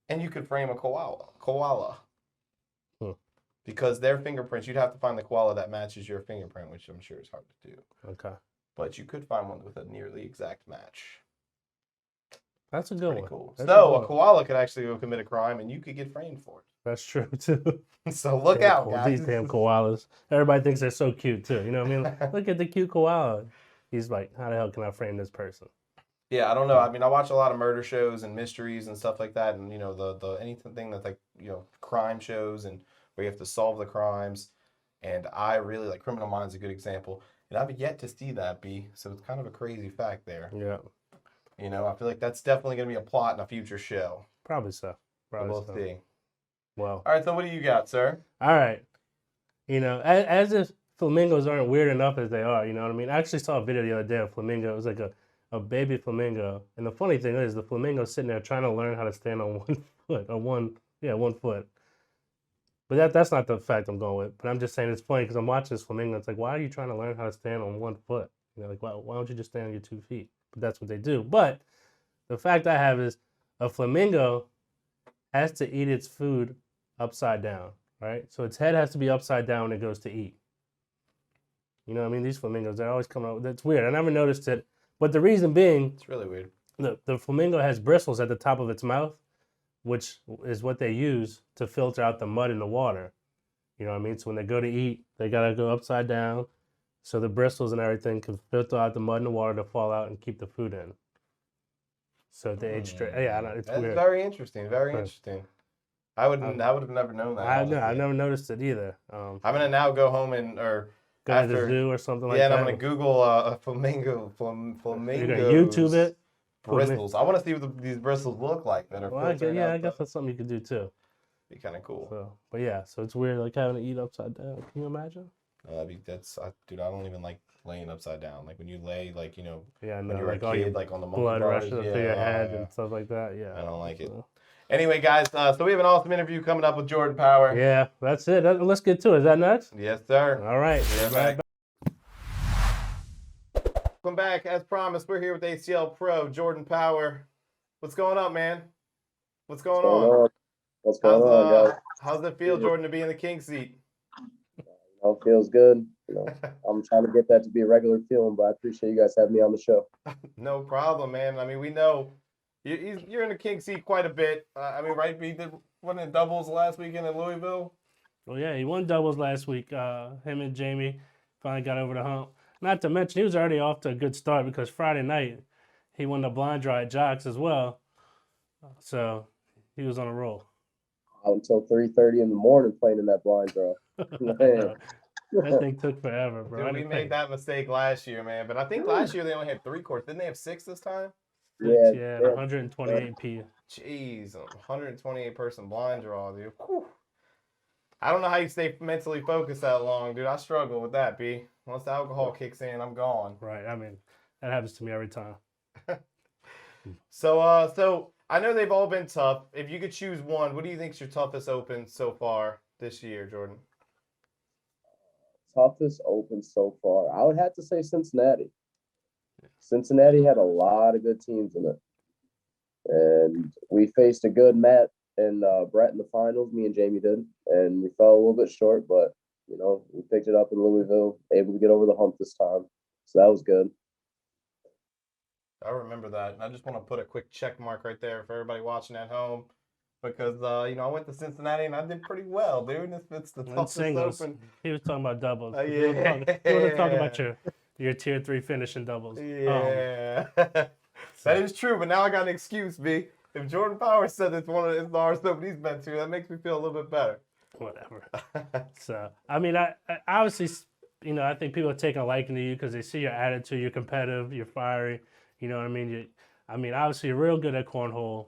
And you could frame a koala. Because their fingerprints, you'd have to find the koala that matches your fingerprint, which I'm sure is hard to do. Okay. But you could find one with a nearly exact match. That's a good one. Cool. So a koala could actually go commit a crime, and you could get framed for it. That's true, too. So look out, guys. These damn koalas. Everybody thinks they're so cute, too. You know what I mean? Look at the cute koala. He's like, how the hell can I frame this person? Yeah, I don't know. I mean, I watch a lot of murder shows and mysteries and stuff like that, and the anything that's like crime shows and where you have to solve the crimes. And I really like Criminal Minds is a good example, and I've yet to see that, B. So it's kind of a crazy fact there. Yeah. I feel like that's definitely going to be a plot in a future show. Probably so. We'll see. Well. All right. So what do you got, sir? All right. As if flamingos aren't weird enough as they are. You know what I mean? I actually saw a video the other day of flamingo. It was like a baby flamingo. And the funny thing is the flamingo's sitting there trying to learn how to stand on one foot. One foot. But that's not the fact I'm going with. But I'm just saying it's funny because I'm watching this flamingo. It's like, why are you trying to learn how to stand on one foot? Why don't you just stand on your 2 feet? But that's what they do. But the fact I have is a flamingo has to eat its food upside down, right? So its head has to be upside down when it goes to eat. You know what I mean? These flamingos, they're always coming up. That's weird. I never noticed it. But the reason being... It's really weird. The flamingo has bristles at the top of its mouth, which is what they use to filter out the mud in the water. You know what I mean? So when they go to eat, they got to go upside down so the bristles and everything can filter out the mud in the water to fall out and keep the food in. So they age straight. Yeah, I know, it's That's weird. Very interesting. Very interesting. I would have never known that. I never noticed it either. I'm gonna now go home go to the zoo or something like that. Yeah, and I'm gonna Google a flamingo. You're gonna YouTube it. Bristles. I want to see what these bristles look like that are. I guess that's something you could do too. Be kind of cool. So it's weird, like having to eat upside down. Can you imagine? Dude, I don't even like laying upside down. Like when you lay, like when you're like a kid, like on the monkey blood bars, rushing up to your head and stuff like that. Yeah, I don't like it. Anyway, guys, so we have an awesome interview coming up with Jordan Power. Yeah, that's it. Let's get to it. Is that next? Yes, sir. All right. Welcome back. As promised, we're here with ACL Pro, Jordan Power. What's going on, man? What's going on? What's going on, guys? How's it feel, Jordan, to be in the king seat? It feels good. I'm trying to get that to be a regular feeling, but I appreciate you guys having me on the show. No problem, man. I mean, we know you're in the king seat quite a bit. Right? We did one in doubles last weekend in Louisville. Well, yeah, he won doubles last week. Him and Jamie finally got over the hump. Not to mention, he was already off to a good start because Friday night he won the blind draw at Jocks as well. So he was on a roll. Out until 3:30 in the morning playing in that blind draw. Man. That thing took forever, bro. Dude, we made that mistake last year, man. But I think last year they only had 3 courts. Didn't they have 6 this time? Yeah, Yeah, yeah. 128 p. Jeez, 128 person blind draw, dude. Whew. I don't know how you stay mentally focused that long, dude. I struggle with that, B. Once the alcohol kicks in, I'm gone. Right. I mean, that happens to me every time. So I know they've all been tough. If you could choose one, what do you think's your toughest open so far this year, Jordan? Toughest open so far. I would have to say Cincinnati. Cincinnati had a lot of good teams in it. And we faced a good Matt and Brett in the finals, me and Jamie did. And we fell a little bit short, but, we picked it up in Louisville, able to get over the hump this time. So that was good. I remember that. And I just want to put a quick check mark right there for everybody watching at home. Because, I went to Cincinnati and I did pretty well, dude. It's the toughest open. He was talking about doubles. Yeah. He wasn't talking about your tier 3 finishing doubles. Yeah. That is true, but now I got an excuse, B. If Jordan Powers said it's the hardest open he's been to, that makes me feel a little bit better. Whatever. So, I mean, I obviously, I think people are taking a liking to you because they see your attitude, you're competitive, you're fiery. You know what I mean? Obviously, you're real good at cornhole.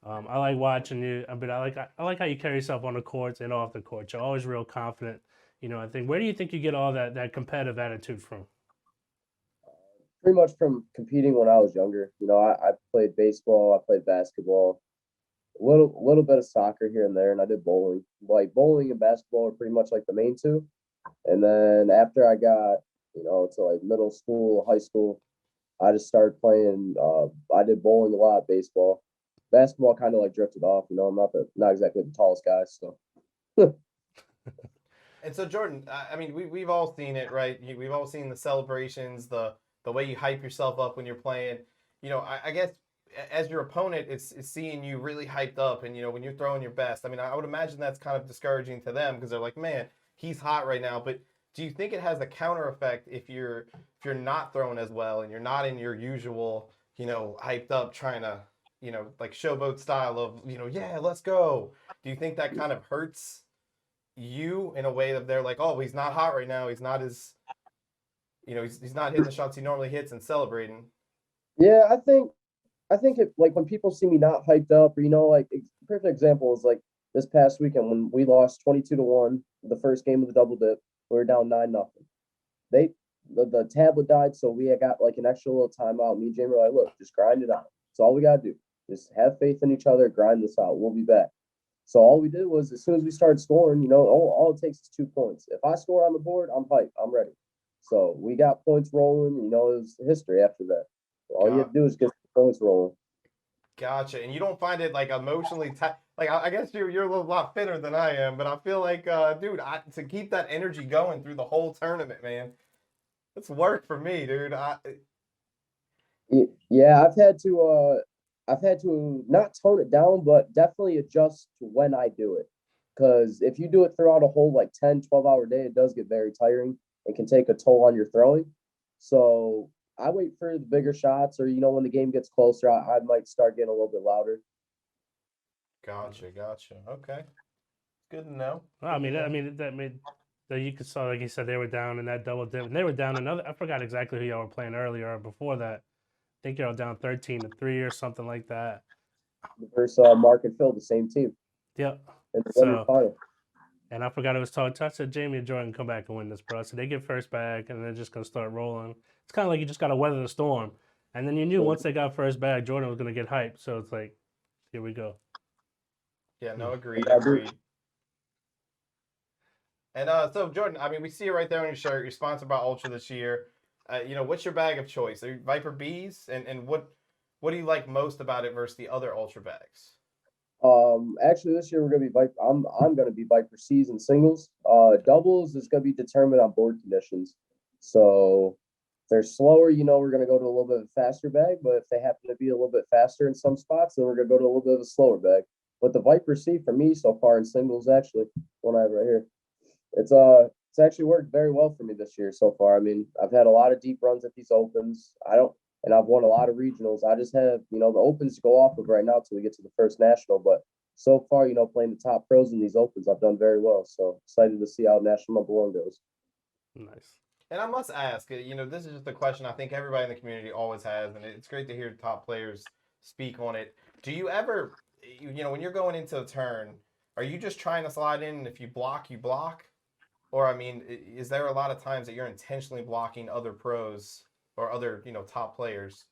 I like watching you, but I like how you carry yourself on the courts and off the court. You're always real confident. I think, where do you think you get all that competitive attitude from? Pretty much from competing when I was younger. I played baseball, I played basketball, a little bit of soccer here and there, and I did bowling. Like bowling and basketball are pretty much like the main two. And then after I got, to like middle school, high school, I just started playing. I did bowling a lot, baseball. Basketball kind of like drifted off. I'm not exactly the tallest guy, so. And so, Jordan, I mean, we've all seen it, right? We've all seen the celebrations, the way you hype yourself up when you're playing. I guess as your opponent, it's seeing you really hyped up, and when you're throwing your best. I mean, I would imagine that's kind of discouraging to them because they're like, man, he's hot right now. But do you think it has a counter effect if you're not throwing as well and you're not in your usual, hyped up trying to, like showboat style of, yeah, let's go. Do you think that kind of hurts you in a way that they're like, oh, he's not hot right now. He's not as, he's not hitting the shots he normally hits and celebrating. Yeah, I think it, like when people see me not hyped up, or like perfect example is like this past weekend when we lost 22-1, the first game of the double dip, we were down 9-0. The tablet died, so we had got like an extra little timeout. Me and Jamie were like, look, just grind it out. That's all we gotta do. Just have faith in each other, grind this out. We'll be back. So all we did was as soon as we started scoring, all it takes is 2 points. If I score on the board, I'm hyped. I'm ready. So we got points rolling. It was history after that. All you have to do is get the points rolling. Gotcha. And you don't find it like emotionally like I guess you're a little lot fitter than I am, but I feel like dude, to keep that energy going through the whole tournament, man, it's work for me, dude. Yeah, I've had to not tone it down, but definitely adjust to when I do it. Because if you do it throughout a whole like 10, 12-hour day, it does get very tiring. It can take a toll on your throwing. So I wait for the bigger shots, or when the game gets closer, I might start getting a little bit louder. Gotcha. Okay, good to know. Well, that made that you could saw, like you said, they were down in that double dip, and they were down another. I forgot exactly who y'all were playing earlier or before that. I think y'all down 13-3 or something like that. Versus Mark and Phil, the same team. Yep. In the semifinal. And I forgot it was talked. I said Jamie and Jordan come back and win this, bro. So they get first back, and they're just gonna start rolling. It's kind of like you just gotta weather the storm. And then you knew once they got first back, Jordan was gonna get hyped. So it's like, here we go. Yeah, no, agreed. And so Jordan, I mean, we see it right there on your shirt. You're sponsored by Ultra this year. What's your bag of choice? Are you Viper Bs? And what do you like most about it versus the other Ultra bags? Actually, this year we're gonna be Viper. I'm gonna be Viper C's and singles. Doubles is gonna be determined on board conditions. So if they're slower, we're gonna go to a little bit of a faster bag. But if they happen to be a little bit faster in some spots, then we're gonna go to a little bit of a slower bag. But the Viper C for me so far in singles, actually, one I have right here, it's actually worked very well for me this year so far. I mean, I've had a lot of deep runs at these opens. And I've won a lot of regionals. I just have, the opens to go off of right now till we get to the first national. But so far, playing the top pros in these opens, I've done very well. So excited to see how national number 1 goes. Nice. And I must ask, this is just a question I think everybody in the community always has, and it's great to hear top players speak on it. Do you ever, when you're going into a turn, are you just trying to slide in, and if you block, you block? Or, I mean, is there a lot of times that you're intentionally blocking other pros or other, top players?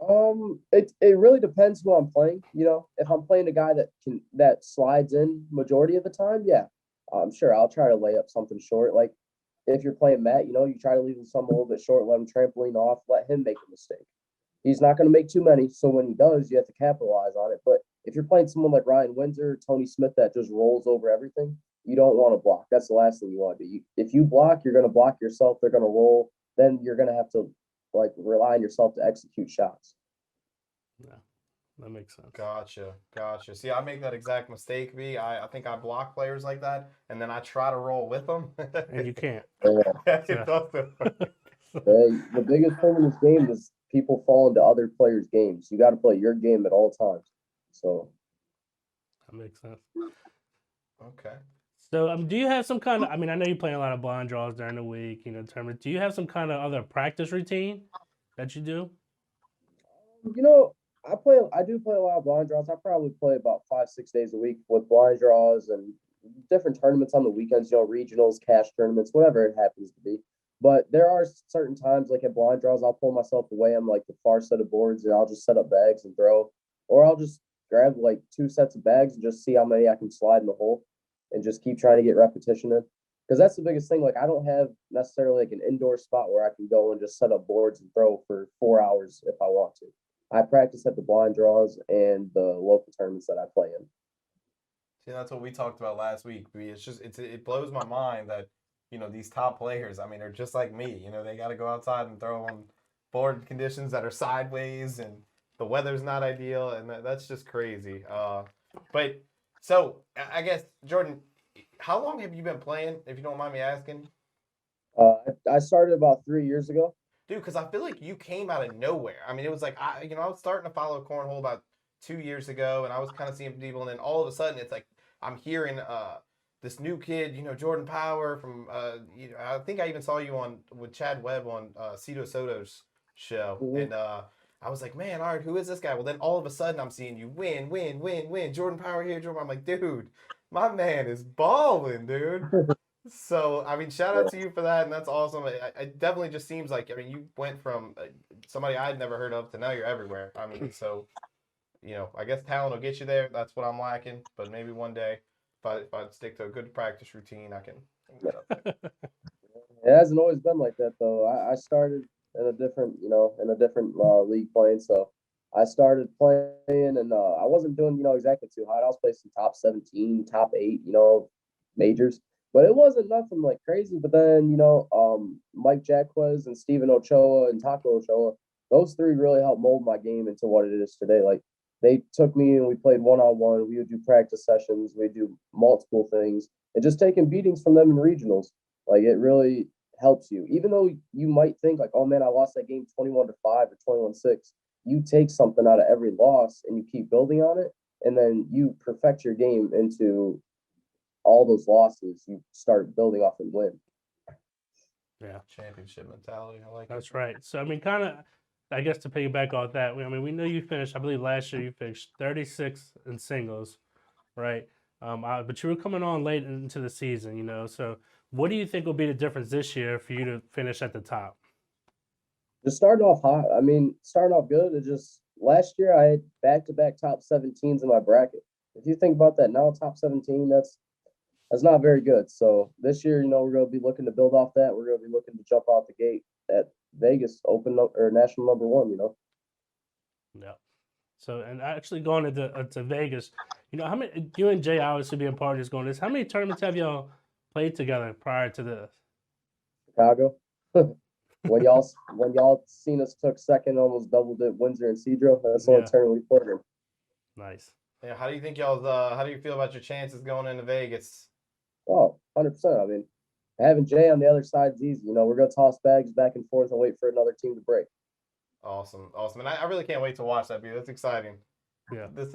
It really depends who I'm playing. If I'm playing a guy that slides in majority of the time, yeah, I'm sure I'll try to lay up something short. Like if you're playing Matt, you try to leave him some a little bit short, let him trampoline off, let him make a mistake. He's not going to make too many, so when he does, you have to capitalize on it. But if you're playing someone like Ryan Windsor, Tony Smith that just rolls over everything, you don't want to block. That's the last thing you want to do. If you block, you're going to block yourself. They're going to roll. Then you're going to have to rely on yourself to execute shots. Yeah, that makes sense. Gotcha. See, I make that exact mistake, V. I think I block players like that, and then I try to roll with them. And you can't. It doesn't work. The biggest thing in this game is people fall into other players' games. You got to play your game at all times. So that makes sense. Okay. So, do you have some kind of? I mean, I know you play a lot of blind draws during the week, tournaments. Do you have some kind of other practice routine that you do? I do play a lot of blind draws. I probably play about 5-6 days a week with blind draws and different tournaments on the weekends, regionals, cash tournaments, whatever it happens to be. But there are certain times, like at blind draws, I'll pull myself away on like the far set of boards and I'll just set up bags and throw, or I'll just grab like 2 sets of bags and just see how many I can slide in the hole and just keep trying to get repetition in. Because that's the biggest thing. Like I don't have necessarily like an indoor spot where I can go and just set up boards and throw for 4 hours if I want to. I practice at the blind draws and the local tournaments that I play in. See, that's what we talked about last week. It blows my mind that, these top players, I mean, they're just like me. They got to go outside and throw on board conditions that are sideways and the weather's not ideal. And that's just crazy. But so I guess, Jordan, how long have you been playing, if you don't mind me asking? I started about 3 years ago. Dude, because I feel like you came out of nowhere. I mean, it was like, I was starting to follow Cornhole about 2 years ago, and I was kind of seeing people, and then all of a sudden, it's like I'm hearing this new kid, Jordan Power from, I think I even saw you with Chad Webb on Cito Soto's show, and I was like, man, all right, who is this guy? Well, then all of a sudden, I'm seeing you win, Jordan Power here, Jordan. I'm like, dude, my man is balling, dude. So, I mean, shout out to you for that, and that's awesome. It definitely just seems like, I mean, you went from somebody I'd never heard of to now you're everywhere. I mean, so, I guess talent will get you there. That's what I'm lacking. But maybe one day, if I stick to a good practice routine, I can get up there. It hasn't always been like that, though. I started in a different, league playing. So I started playing, and I wasn't doing, exactly too hot. I was playing some top 17, top 8, majors. But it wasn't nothing like crazy. But then, Mike Jacquez and Steven Ochoa and Taco Ochoa, those 3 really helped mold my game into what it is today. Like they took me and we played one-on-one. We would do practice sessions. We'd do multiple things and just taking beatings from them in regionals. Like it really helps you. Even though you might think like, oh man, I lost that game 21-5 or 21-6. You take something out of every loss and you keep building on it. And then you perfect your game into all those losses, you start building off and win. Yeah. Championship mentality. I like That's right. So, I mean, kind of, I guess to piggyback off that, I mean, we know you finished, I believe last year you finished 36 in singles, right? But you were coming on late into the season, So, what do you think will be the difference this year for you to finish at the top? Just starting off hot. I mean, starting off good. It just last year I had back-to-back top 17s in my bracket. If you think about that now, top 17, that's not very good. So this year, we're going to be looking to build off that. We're going to be looking to jump out the gate at Vegas, open up or national number 1. Yeah. So, and actually going to Vegas, how many? You and Jay obviously being part of this going this. How many tournaments have y'all played together prior to this? Chicago. when y'all seen us took second, almost doubled it. Windsor and Cedro. That's the only tournament we played in. Nice. Yeah. How do you think y'all's? How do you feel about your chances going into Vegas? Oh, 100%. I mean, having Jay on the other side is easy. We're going to toss bags back and forth and wait for another team to break. Awesome. And I really can't wait to watch that, dude. That's exciting. Yeah. This,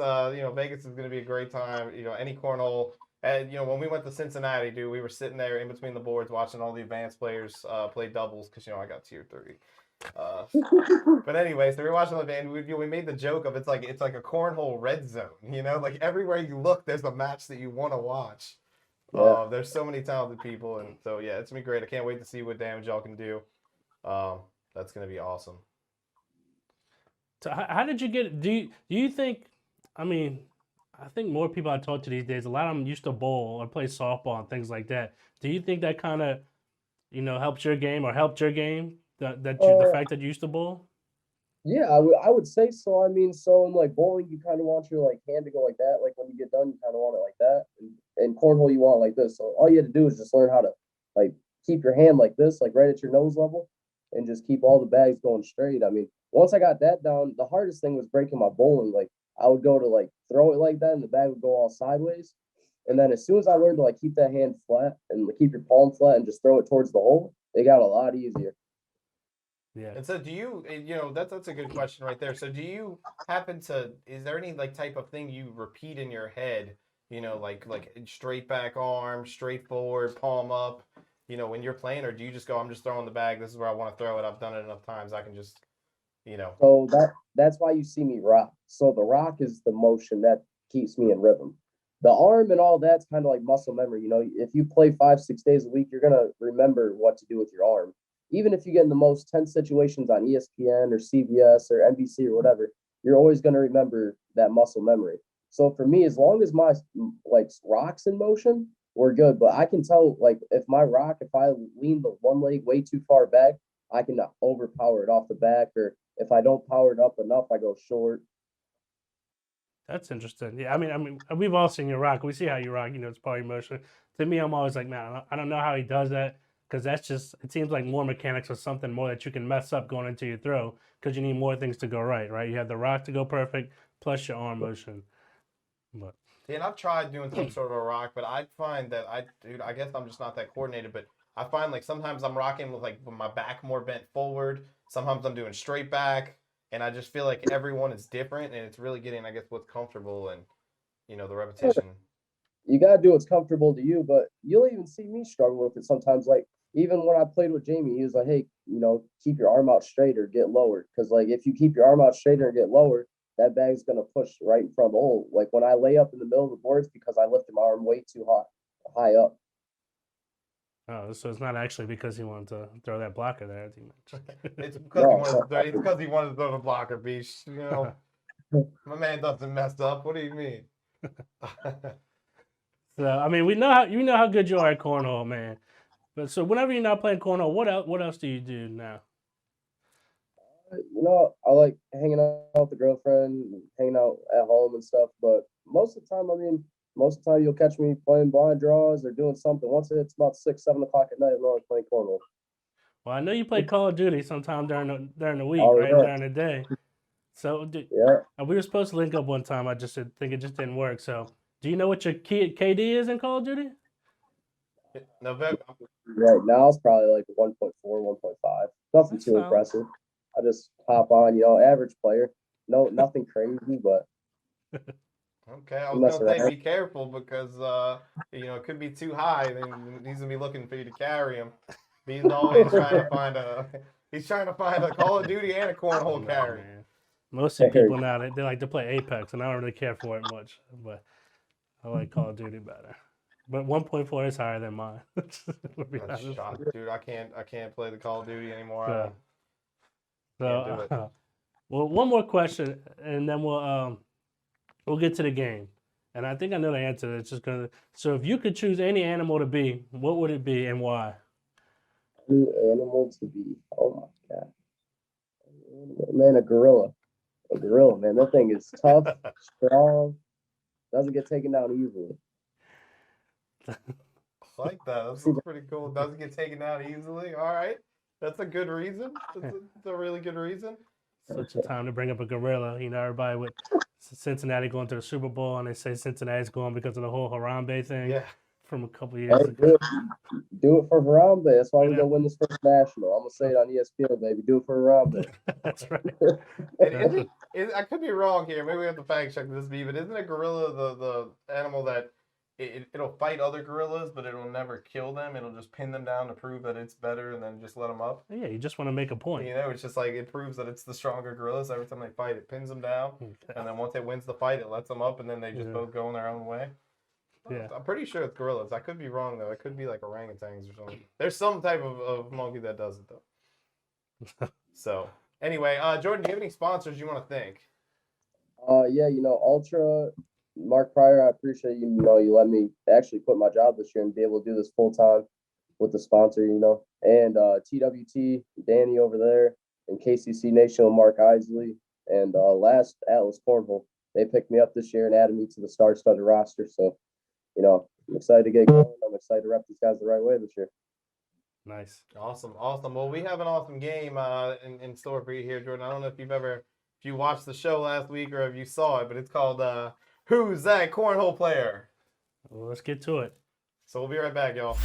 Vegas is going to be a great time. Any cornhole And when we went to Cincinnati, dude, we were sitting there in between the boards watching all the advanced players play doubles because I got tier 3. But anyway, so we were watching the band. We made the joke of it's like a cornhole red zone. Like everywhere you look, there's a match that you want to watch. Yeah. There's so many talented people, and so yeah, it's gonna be great. I can't wait to see what damage y'all can do. That's gonna be awesome. So how did you get? Do you think? I mean, I think more people I talk to these days, a lot of them used to bowl or play softball and things like that. Do you think that kind of, helped your game or helped your game? The fact that you used to bowl? Yeah, I would say so. I mean, so in like bowling, you kind of want your like hand to go like that. Like when you get done, you kind of want it like that. And cornhole, you want it like this. So all you had to do is just learn how to like keep your hand like this, like right at your nose level, and just keep all the bags going straight. I mean, once I got that down, the hardest thing was breaking my bowling. Like I would go to like throw it like that, and the bag would go all sideways. And then as soon as I learned to like keep that hand flat and keep your palm flat and just throw it towards the hole, it got a lot easier. Yeah. And so do you, that's a good question right there. So do you is there any like type of thing you repeat in your head, like straight back arm, straight forward, palm up, when you're playing, or do you just go, I'm just throwing the bag, this is where I want to throw it, I've done it enough times, I can just, So that's why you see me rock. So the rock is the motion that keeps me in rhythm. The arm and all that's kind of like muscle memory. If you play 5-6 days a week, you're gonna remember what to do with your arm. Even if you get in the most tense situations on ESPN or CBS or NBC or whatever, you're always gonna remember that muscle memory. So for me, as long as my like rock's in motion, we're good. But I can tell like if my rock, if I lean the one leg way too far back, I can overpower it off the back, or if I don't power it up enough, I go short. That's interesting. Yeah, I mean, we've all seen you rock. We see how you rock. It's part of your motion. To me, I'm always like, man, I don't know how he does that because that's just. It seems like more mechanics or something more that you can mess up going into your throw because you need more things to go right. Right? You have the rock to go perfect plus your arm motion. But yeah, and I've tried doing some sort of a rock, but I find that I guess I'm just not that coordinated. But I find like sometimes I'm rocking with my back more bent forward. Sometimes I'm doing straight back. And I just feel like everyone is different, and it's really getting, I guess, what's comfortable and, the repetition. You gotta do what's comfortable to you, but you'll even see me struggle with it sometimes. Like even when I played with Jamie, he was like, "Hey, keep your arm out straight or get lower." Because like if you keep your arm out straighter and get lower, that bag's gonna push right in front of the hole. Like when I lay up in the middle of the boards because I lifted my arm way too high up. oh, so it's not actually because he wanted to throw that blocker there, as you mentioned. It's because he wanted to throw the blocker, Beach. My man doesn't mess up. What do you mean? So I mean, we know how good you are at cornhole, man. But so whenever you're not playing cornhole, what else do you do now? I like hanging out with the girlfriend, hanging out at home and stuff. But most of the time, you'll catch me playing blind draws or doing something. Once it's about 6-7 o'clock at night, I'm always playing cornhole. Well, I know you play Call of Duty sometime during the week, Oh, right? yeah. During the day. So Yeah. we were supposed to link up one time. I just think it just didn't work. So do you know what your KD is in Call of Duty? November. Right now it's probably like 1.4, 1.5. Nothing That's too solid. impressive. I just hop on, average player. No, nothing crazy, but Okay, I was gonna say be careful because it could be too high. Then he's gonna be looking for you to carry him. He's always trying to find a Call of Duty and a cornhole carry. Man. Most of the people now they like to play Apex, and I don't really care for it much. But I like Call of Duty better. But 1.4 is higher than mine. That's shocked, dude. I can't play the Call of Duty anymore. Yeah. Can't do it. Well, one more question, and then we'll get to the game. And I think I know the answer. It's just gonna. So, if you could choose any animal to be, what would it be and why? Any animal to be. Oh my god, man, a gorilla. A gorilla, man. That thing is tough, strong, doesn't get taken down easily. I like that. That's pretty cool. Doesn't get taken out easily. All right. That's a good reason. That's a really good reason. Such a time to bring up a gorilla. Everybody with Cincinnati going to the Super Bowl, and they say Cincinnati's going because of the whole Harambe thing from a couple years ago. Do it for Harambe. That's why we're going to win this first national. I'm going to say it on ESPN, baby. Do it for Harambe. That's right. I could be wrong here. Maybe we have to fact check this, but isn't a gorilla the animal that it'll fight other gorillas, but it'll never kill them. It'll just pin them down to prove that it's better, and then just let them up. Yeah, you just want to make a point. You know, it's just like it proves that it's the stronger gorillas. Every time they fight, it pins them down, and then once it wins the fight, it lets them up, and then they just both go in their own way. Yeah. I'm pretty sure it's gorillas. I could be wrong though. It could be like orangutans or something. There's some type of monkey that does it though. So anyway, Jordan, do you have any sponsors you want to thank? Yeah, Ultra, Mark Pryor, I appreciate you let me actually quit my job this year and be able to do this full time with the sponsor, and TWT, Danny over there, and KCC Nation with Mark Isley, and last Atlas Cornhole. They picked me up this year and added me to the star-studded roster. So, I'm excited to get going. I'm excited to rep these guys the right way this year. Nice. Awesome. Well, we have an awesome game in store for you here, Jordan. I don't know if you watched the show last week or if you saw it, but it's called Who's That Cornhole Player? Well, let's get to it. So we'll be right back, y'all.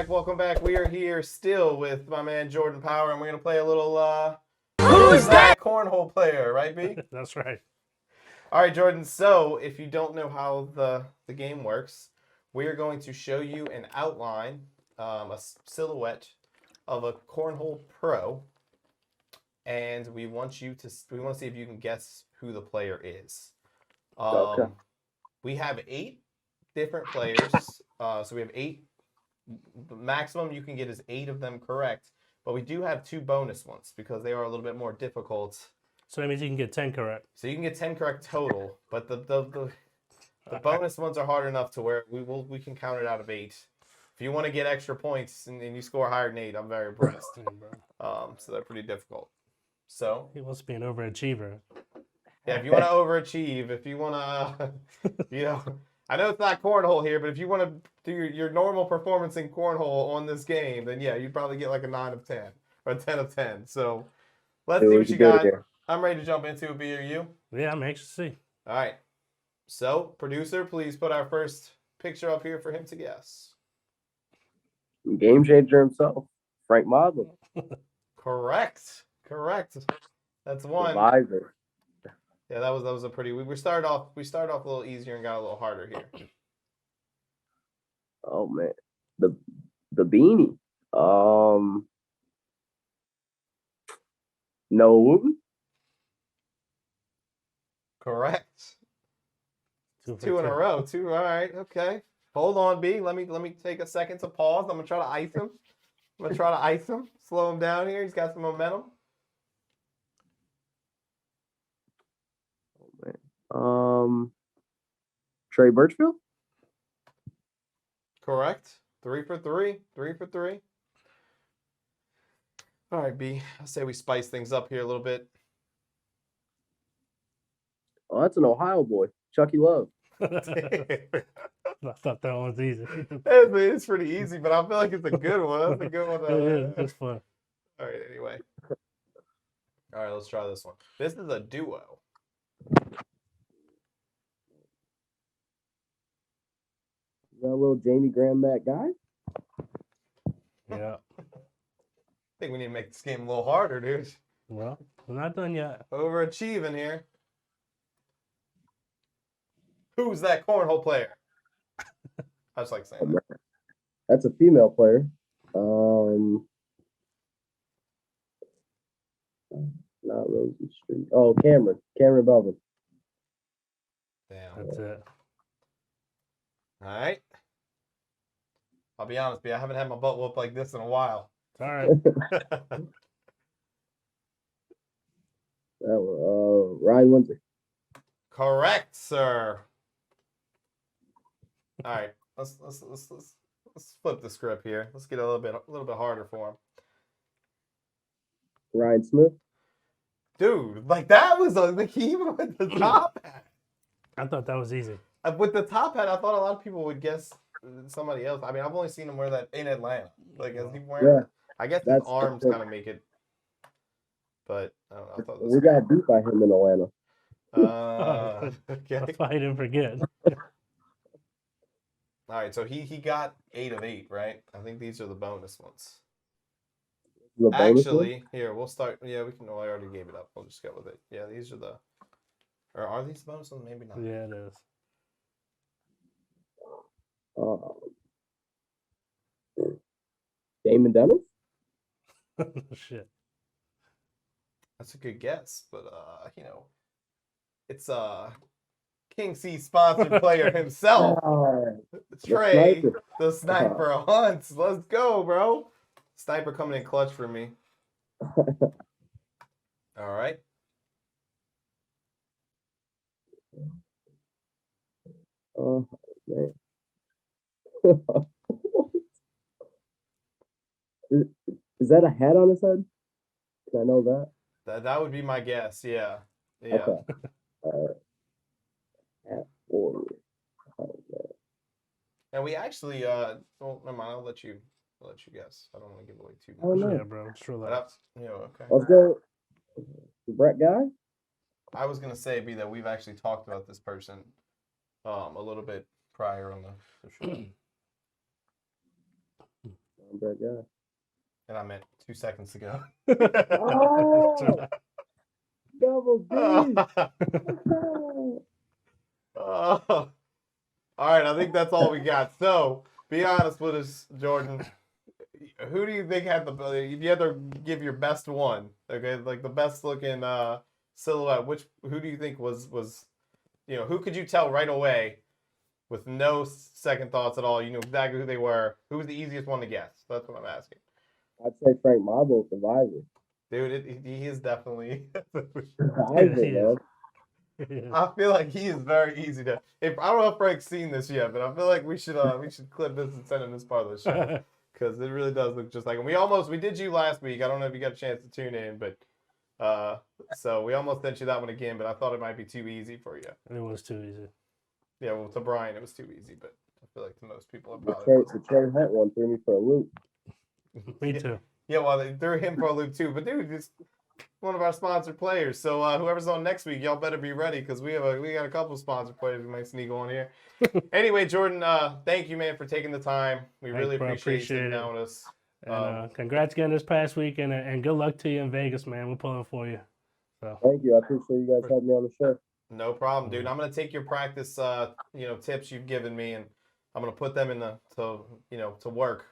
Welcome back. We are here still with my man Jordan Power, and we're going to play a little Who's That Cornhole Player, right, B? That's right. All right, Jordan. So if you don't know how the game works, we are going to show you an outline, a silhouette of a Cornhole Pro, and we want to see if you can guess who the player is. Okay. We have 8 different players, so we have 8. The maximum you can get is 8 of them correct, but we do have 2 bonus ones because they are a little bit more difficult. So that means you can get 10 correct. So you can get 10 correct total, but the bonus ones are hard enough to where we can count it out of 8. If you want to get extra points and you score higher than 8, I'm very impressed. So they're pretty difficult. So He wants to be an overachiever. yeah, if you want to overachieve, if you want to, I know it's not cornhole here, but if you want to do your normal performance in cornhole on this game, then yeah, you'd probably get like a 9 of 10 or a 10 of 10. So let's see what you got. Here. I'm ready to jump into it. B, are you? Yeah, I'm anxious to see. All right. So, producer, please put our first picture up here for him to guess. Game changer himself, Frank Modlin. Correct. That's one. Survivor. Yeah, that was a pretty. We started off a little easier and got a little harder here. Oh man, the beanie. No Wooten. Correct. 2 for 2 in a 10. row. 2. All right. Okay. Hold on, B. Let me take a second to pause. I'm gonna try to ice him. Slow him down here. He's got some momentum. Trey Birchfield. Correct. 3 for 3. 3 for 3. All right, B. I say we spice things up here a little bit. Oh, that's an Ohio boy, Chucky Love. I thought that one was easy. It's pretty easy, but I feel like it's a good one. That's a good one. It is. It's fun. All right, anyway. All right, let's try this one. This is a duo. Is that a little Jamie Graham Matt guy? Yeah. I think we need to make this game a little harder, dude. Well, we're not done yet. Overachieving here. Who's that cornhole player? I just like saying that. That's a female player. Not Rosie Street. Oh, Cameron Belvin. Damn. That's it. All right. I'll be honest, B, I haven't had my butt whooped like this in a while. All right. Ryan Windsor. Correct, sir. All right, let's flip the script here. Let's get a little bit harder for him. Ryan Smith. Dude, like that was even with the top hat. I thought that was easy. With the top hat, I thought a lot of people would guess somebody else. I mean, I've only seen him wear that in Atlanta. Like, is he wearing? Yeah, I guess his that's arms the- kind of make it. But I don't know. I thought this We got beat by him in Atlanta. okay. That's why I didn't forget. All right, so he got 8 of 8, right? I think these are the bonus ones. The bonus one? Actually, here we'll start. Yeah, we can. Oh, I already gave it up. We'll just go with it. Yeah, these are the. Or are these the bonus ones? Maybe not. Yeah, it is. Damon Dennis. Shit. That's a good guess, but it's King C sponsored player himself, Trey, sniper. the sniper Hunts. Let's go, bro. Sniper coming in clutch for me. All right. Oh man. Is that a hat on his head? Can I know that? That would be my guess. Yeah. Yeah. Okay. Hat warrior. Oh, man. And we actually well, never mind, I'll let you guess. I don't want to give away too much. Oh, no. Yeah, bro. Sure. Okay. Let's go. The Brett guy. I was gonna say that we've actually talked about this person a little bit prior on the show. Brett guy. And I meant 2 seconds ago. Oh, double D. Oh. All right, I think that's all we got. So, be honest with us, Jordan. Who do you think had the? If you had to give your best one, okay, like the best looking silhouette, who do you think was who could you tell right away with no second thoughts at all? You knew exactly who they were. Who was the easiest one to guess? That's what I'm asking. I'd say Frank Marble for Visor. Dude, he is definitely. Visor, man. I feel like he is very easy to. I don't know if Frank's seen this yet, but I feel like we should clip this and send him this part of the show because it really does look just like him. We did you last week. I don't know if you got a chance to tune in, but so we almost sent you that one again, but I thought it might be too easy for you. It was too easy. Yeah, well, to Bryan it was too easy, but I feel like to most people it probably The Trey Hunt one threw me for a loop. Me too. Yeah, well, they threw him for a loop too. But dude, it's one of our sponsored players. So whoever's on next week, y'all better be ready because we got a couple of sponsored players we might sneak on here. Anyway, Jordan, thank you, man, for taking the time. We really appreciate you sitting down with us. And congrats again this past week, and good luck to you in Vegas, man. We're pulling for you. So Thank you. I appreciate you guys having me on the show. No problem, dude. I'm gonna take your practice, tips you've given me, and I'm gonna put them to work.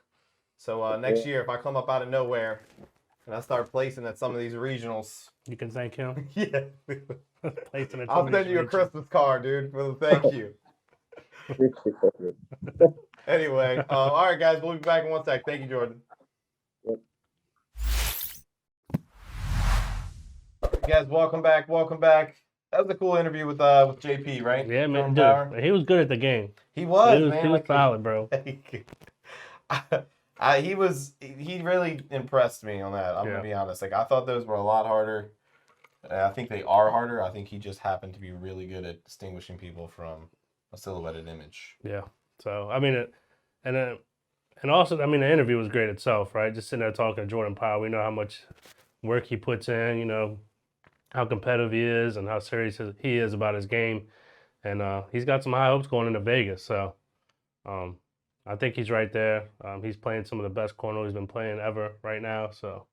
So next year, if I come up out of nowhere and I start placing at some of these regionals, you can thank him. Yeah, Placing at I'll send you a Christmas card, dude, for the thank you. Anyway, all right, guys, we'll be back in 1 sec. Thank you, Jordan. Yep. Guys, welcome back. That was a cool interview with JP, right? Yeah, man, Power. dude, he was good at the game. He was, man. Man. He was solid, bro. He really impressed me on that. I'm gonna be honest. Like I thought those were a lot harder. I think they are harder. I think he just happened to be really good at distinguishing people from a silhouetted image. Yeah. So I mean, and also I mean the interview was great itself, right? Just sitting there talking to Jordan Powell, we know how much work he puts in. You know how competitive he is and how serious he is about his game, and he's got some high hopes going into Vegas. So. I think he's right there. He's playing some of the best cornhole he's been playing ever right now. So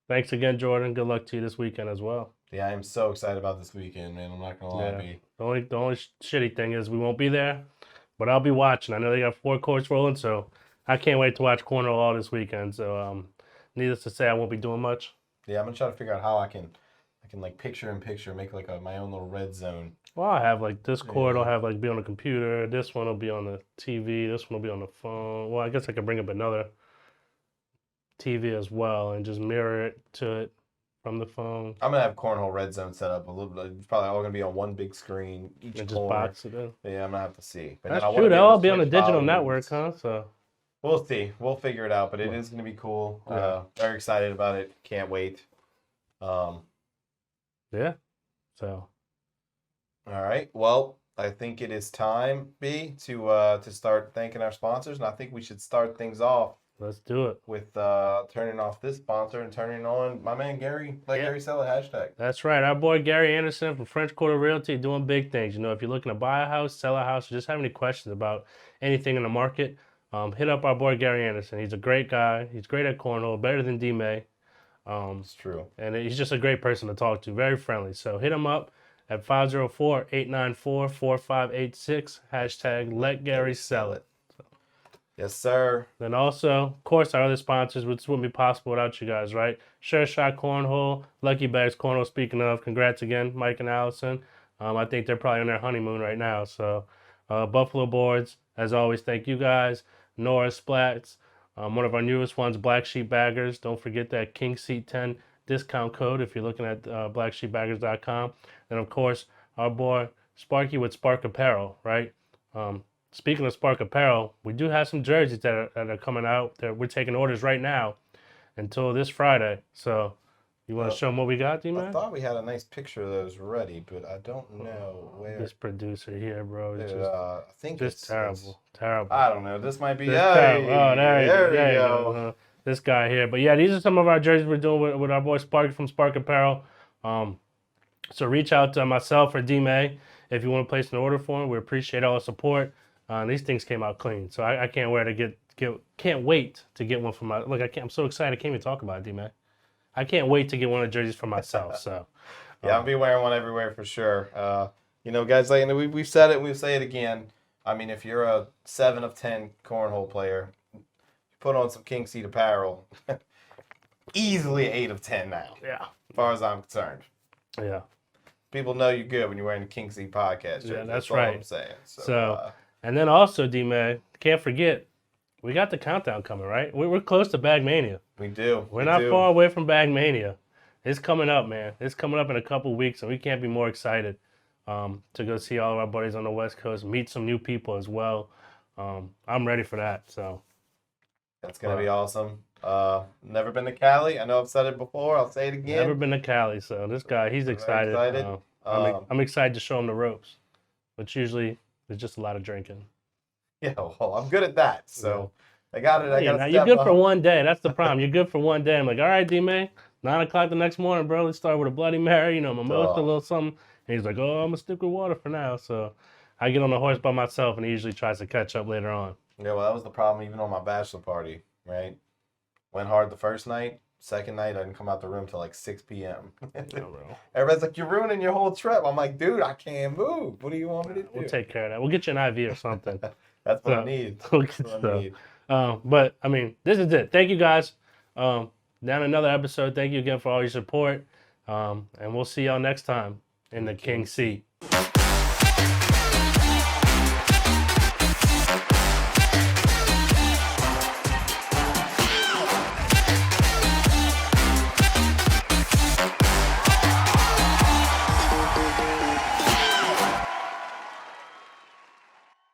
thanks again, Jordan. Good luck to you this weekend as well. Yeah, I'm so excited about this weekend, man. I'm not going to lie. Yeah. The only shitty thing is we won't be there, but I'll be watching. I know they got 4 courts rolling, so I can't wait to watch cornhole all this weekend. So needless to say, I won't be doing much. Yeah, I'm going to try to figure out how I can like picture in picture, make like my own little red zone. Well, I'll have like this court will have like be on the computer. This one will be on the TV. This one will be on the phone. Well, I guess I could bring up another TV as well and just mirror it to it from the phone. I'm gonna have cornhole red zone set up a little bit. It's probably all gonna be on one big screen. Each and just corner. box it in. Yeah, I'm gonna have to see. But that's true. They'll all be on the digital network, huh? So we'll see. We'll figure it out. But it is gonna be cool. Very excited about it. Can't wait. Yeah. So. All right. Well, I think it is time, B, to start thanking our sponsors, and I think we should start things off. Let's do it With turning off this sponsor and turning on my man Gary. Let Gary sell it. #. That's right. Our boy Gary Anderson from French Quarter Realty doing big things. You know, if you're looking to buy a house, sell a house, or just have any questions about anything in the market, hit up our boy Gary Anderson. He's a great guy. He's great at cornhole, better than D-May. It's true. And he's just a great person to talk to. Very friendly. So hit him up at 504-894-4586. #LetGarySellIt. Yes, sir. Then also, of course, our other sponsors, which wouldn't be possible without you guys, right? Sure Shot Cornhole, Lucky Bags Cornhole. Speaking of, congrats again, Mike and Allison. I think they're probably on their honeymoon right now. So, Buffalo Boards, as always, thank you guys. Nora Splats, one of our newest ones, Black Sheep Baggers. Don't forget that King Seat 10 discount code if you're looking at blacksheepbaggers.com. And of course, our boy Sparky with Spark Apparel, right? Speaking of Spark Apparel, we do have some jerseys that are coming out. We're taking orders right now until this Friday. So, you want to show them what we got, D-Man? I thought we had a nice picture of those ready, but I don't know where. This producer here, bro, is I think just terrible. Terrible. I don't know. This might be. Terrible. Oh, there we you go. go. This guy here. But yeah, these are some of our jerseys we're doing with our boy Sparky from Spark Apparel. So reach out to myself or D-May if you want to place an order for them. We appreciate all the support. These things came out clean, so I can't wait to get one for my. Look, I'm so excited. I can't even talk about it, D-Man. I can't wait to get one of the jerseys for myself. So, yeah, I'll be wearing one everywhere for sure. Guys, like we've said it, and we'll say it again. I mean, if you're a 7 of 10 cornhole player, you put on some King Seat apparel, easily 8 of 10 now. Yeah, as far as I'm concerned. Yeah, people know you're good when you're wearing the King Seat podcast jersey. Yeah, that's all right. I'm saying. So and then also, D-Man, can't forget, we got the countdown coming, right? We're close to Bag Mania. We do. We're not far away from Bag Mania. It's coming up, man. It's coming up in a couple weeks, and we can't be more excited to go see all of our buddies on the West Coast, meet some new people as well. I'm ready for that. So that's gonna be awesome. Never been to Cali. I know I've said it before. I'll say it again. Never been to Cali, so this guy, he's excited. I'm excited to show him the ropes, which usually is just a lot of drinking. Yeah, well, I'm good at that. So I got it. You're good for one day. That's the problem. You're good for one day. I'm like, all right, D-Man, 9 o'clock the next morning, bro. Let's start with a Bloody Mary, mimosa, a little something. And he's like, oh, I'm going to stick with water for now. So I get on the horse by myself, and he usually tries to catch up later on. Yeah, well, that was the problem even on my bachelor party, right? Went hard the first night. Second night, I didn't come out the room till like 6 p.m. Everybody's like, you're ruining your whole trip. I'm like, dude, I can't move. What do you want me to do? We'll take care of that. We'll get you an IV or something. That's what I need. But, I mean, this is it. Thank you, guys. Down another episode. Thank you again for all your support. And we'll see y'all next time in the King Seat.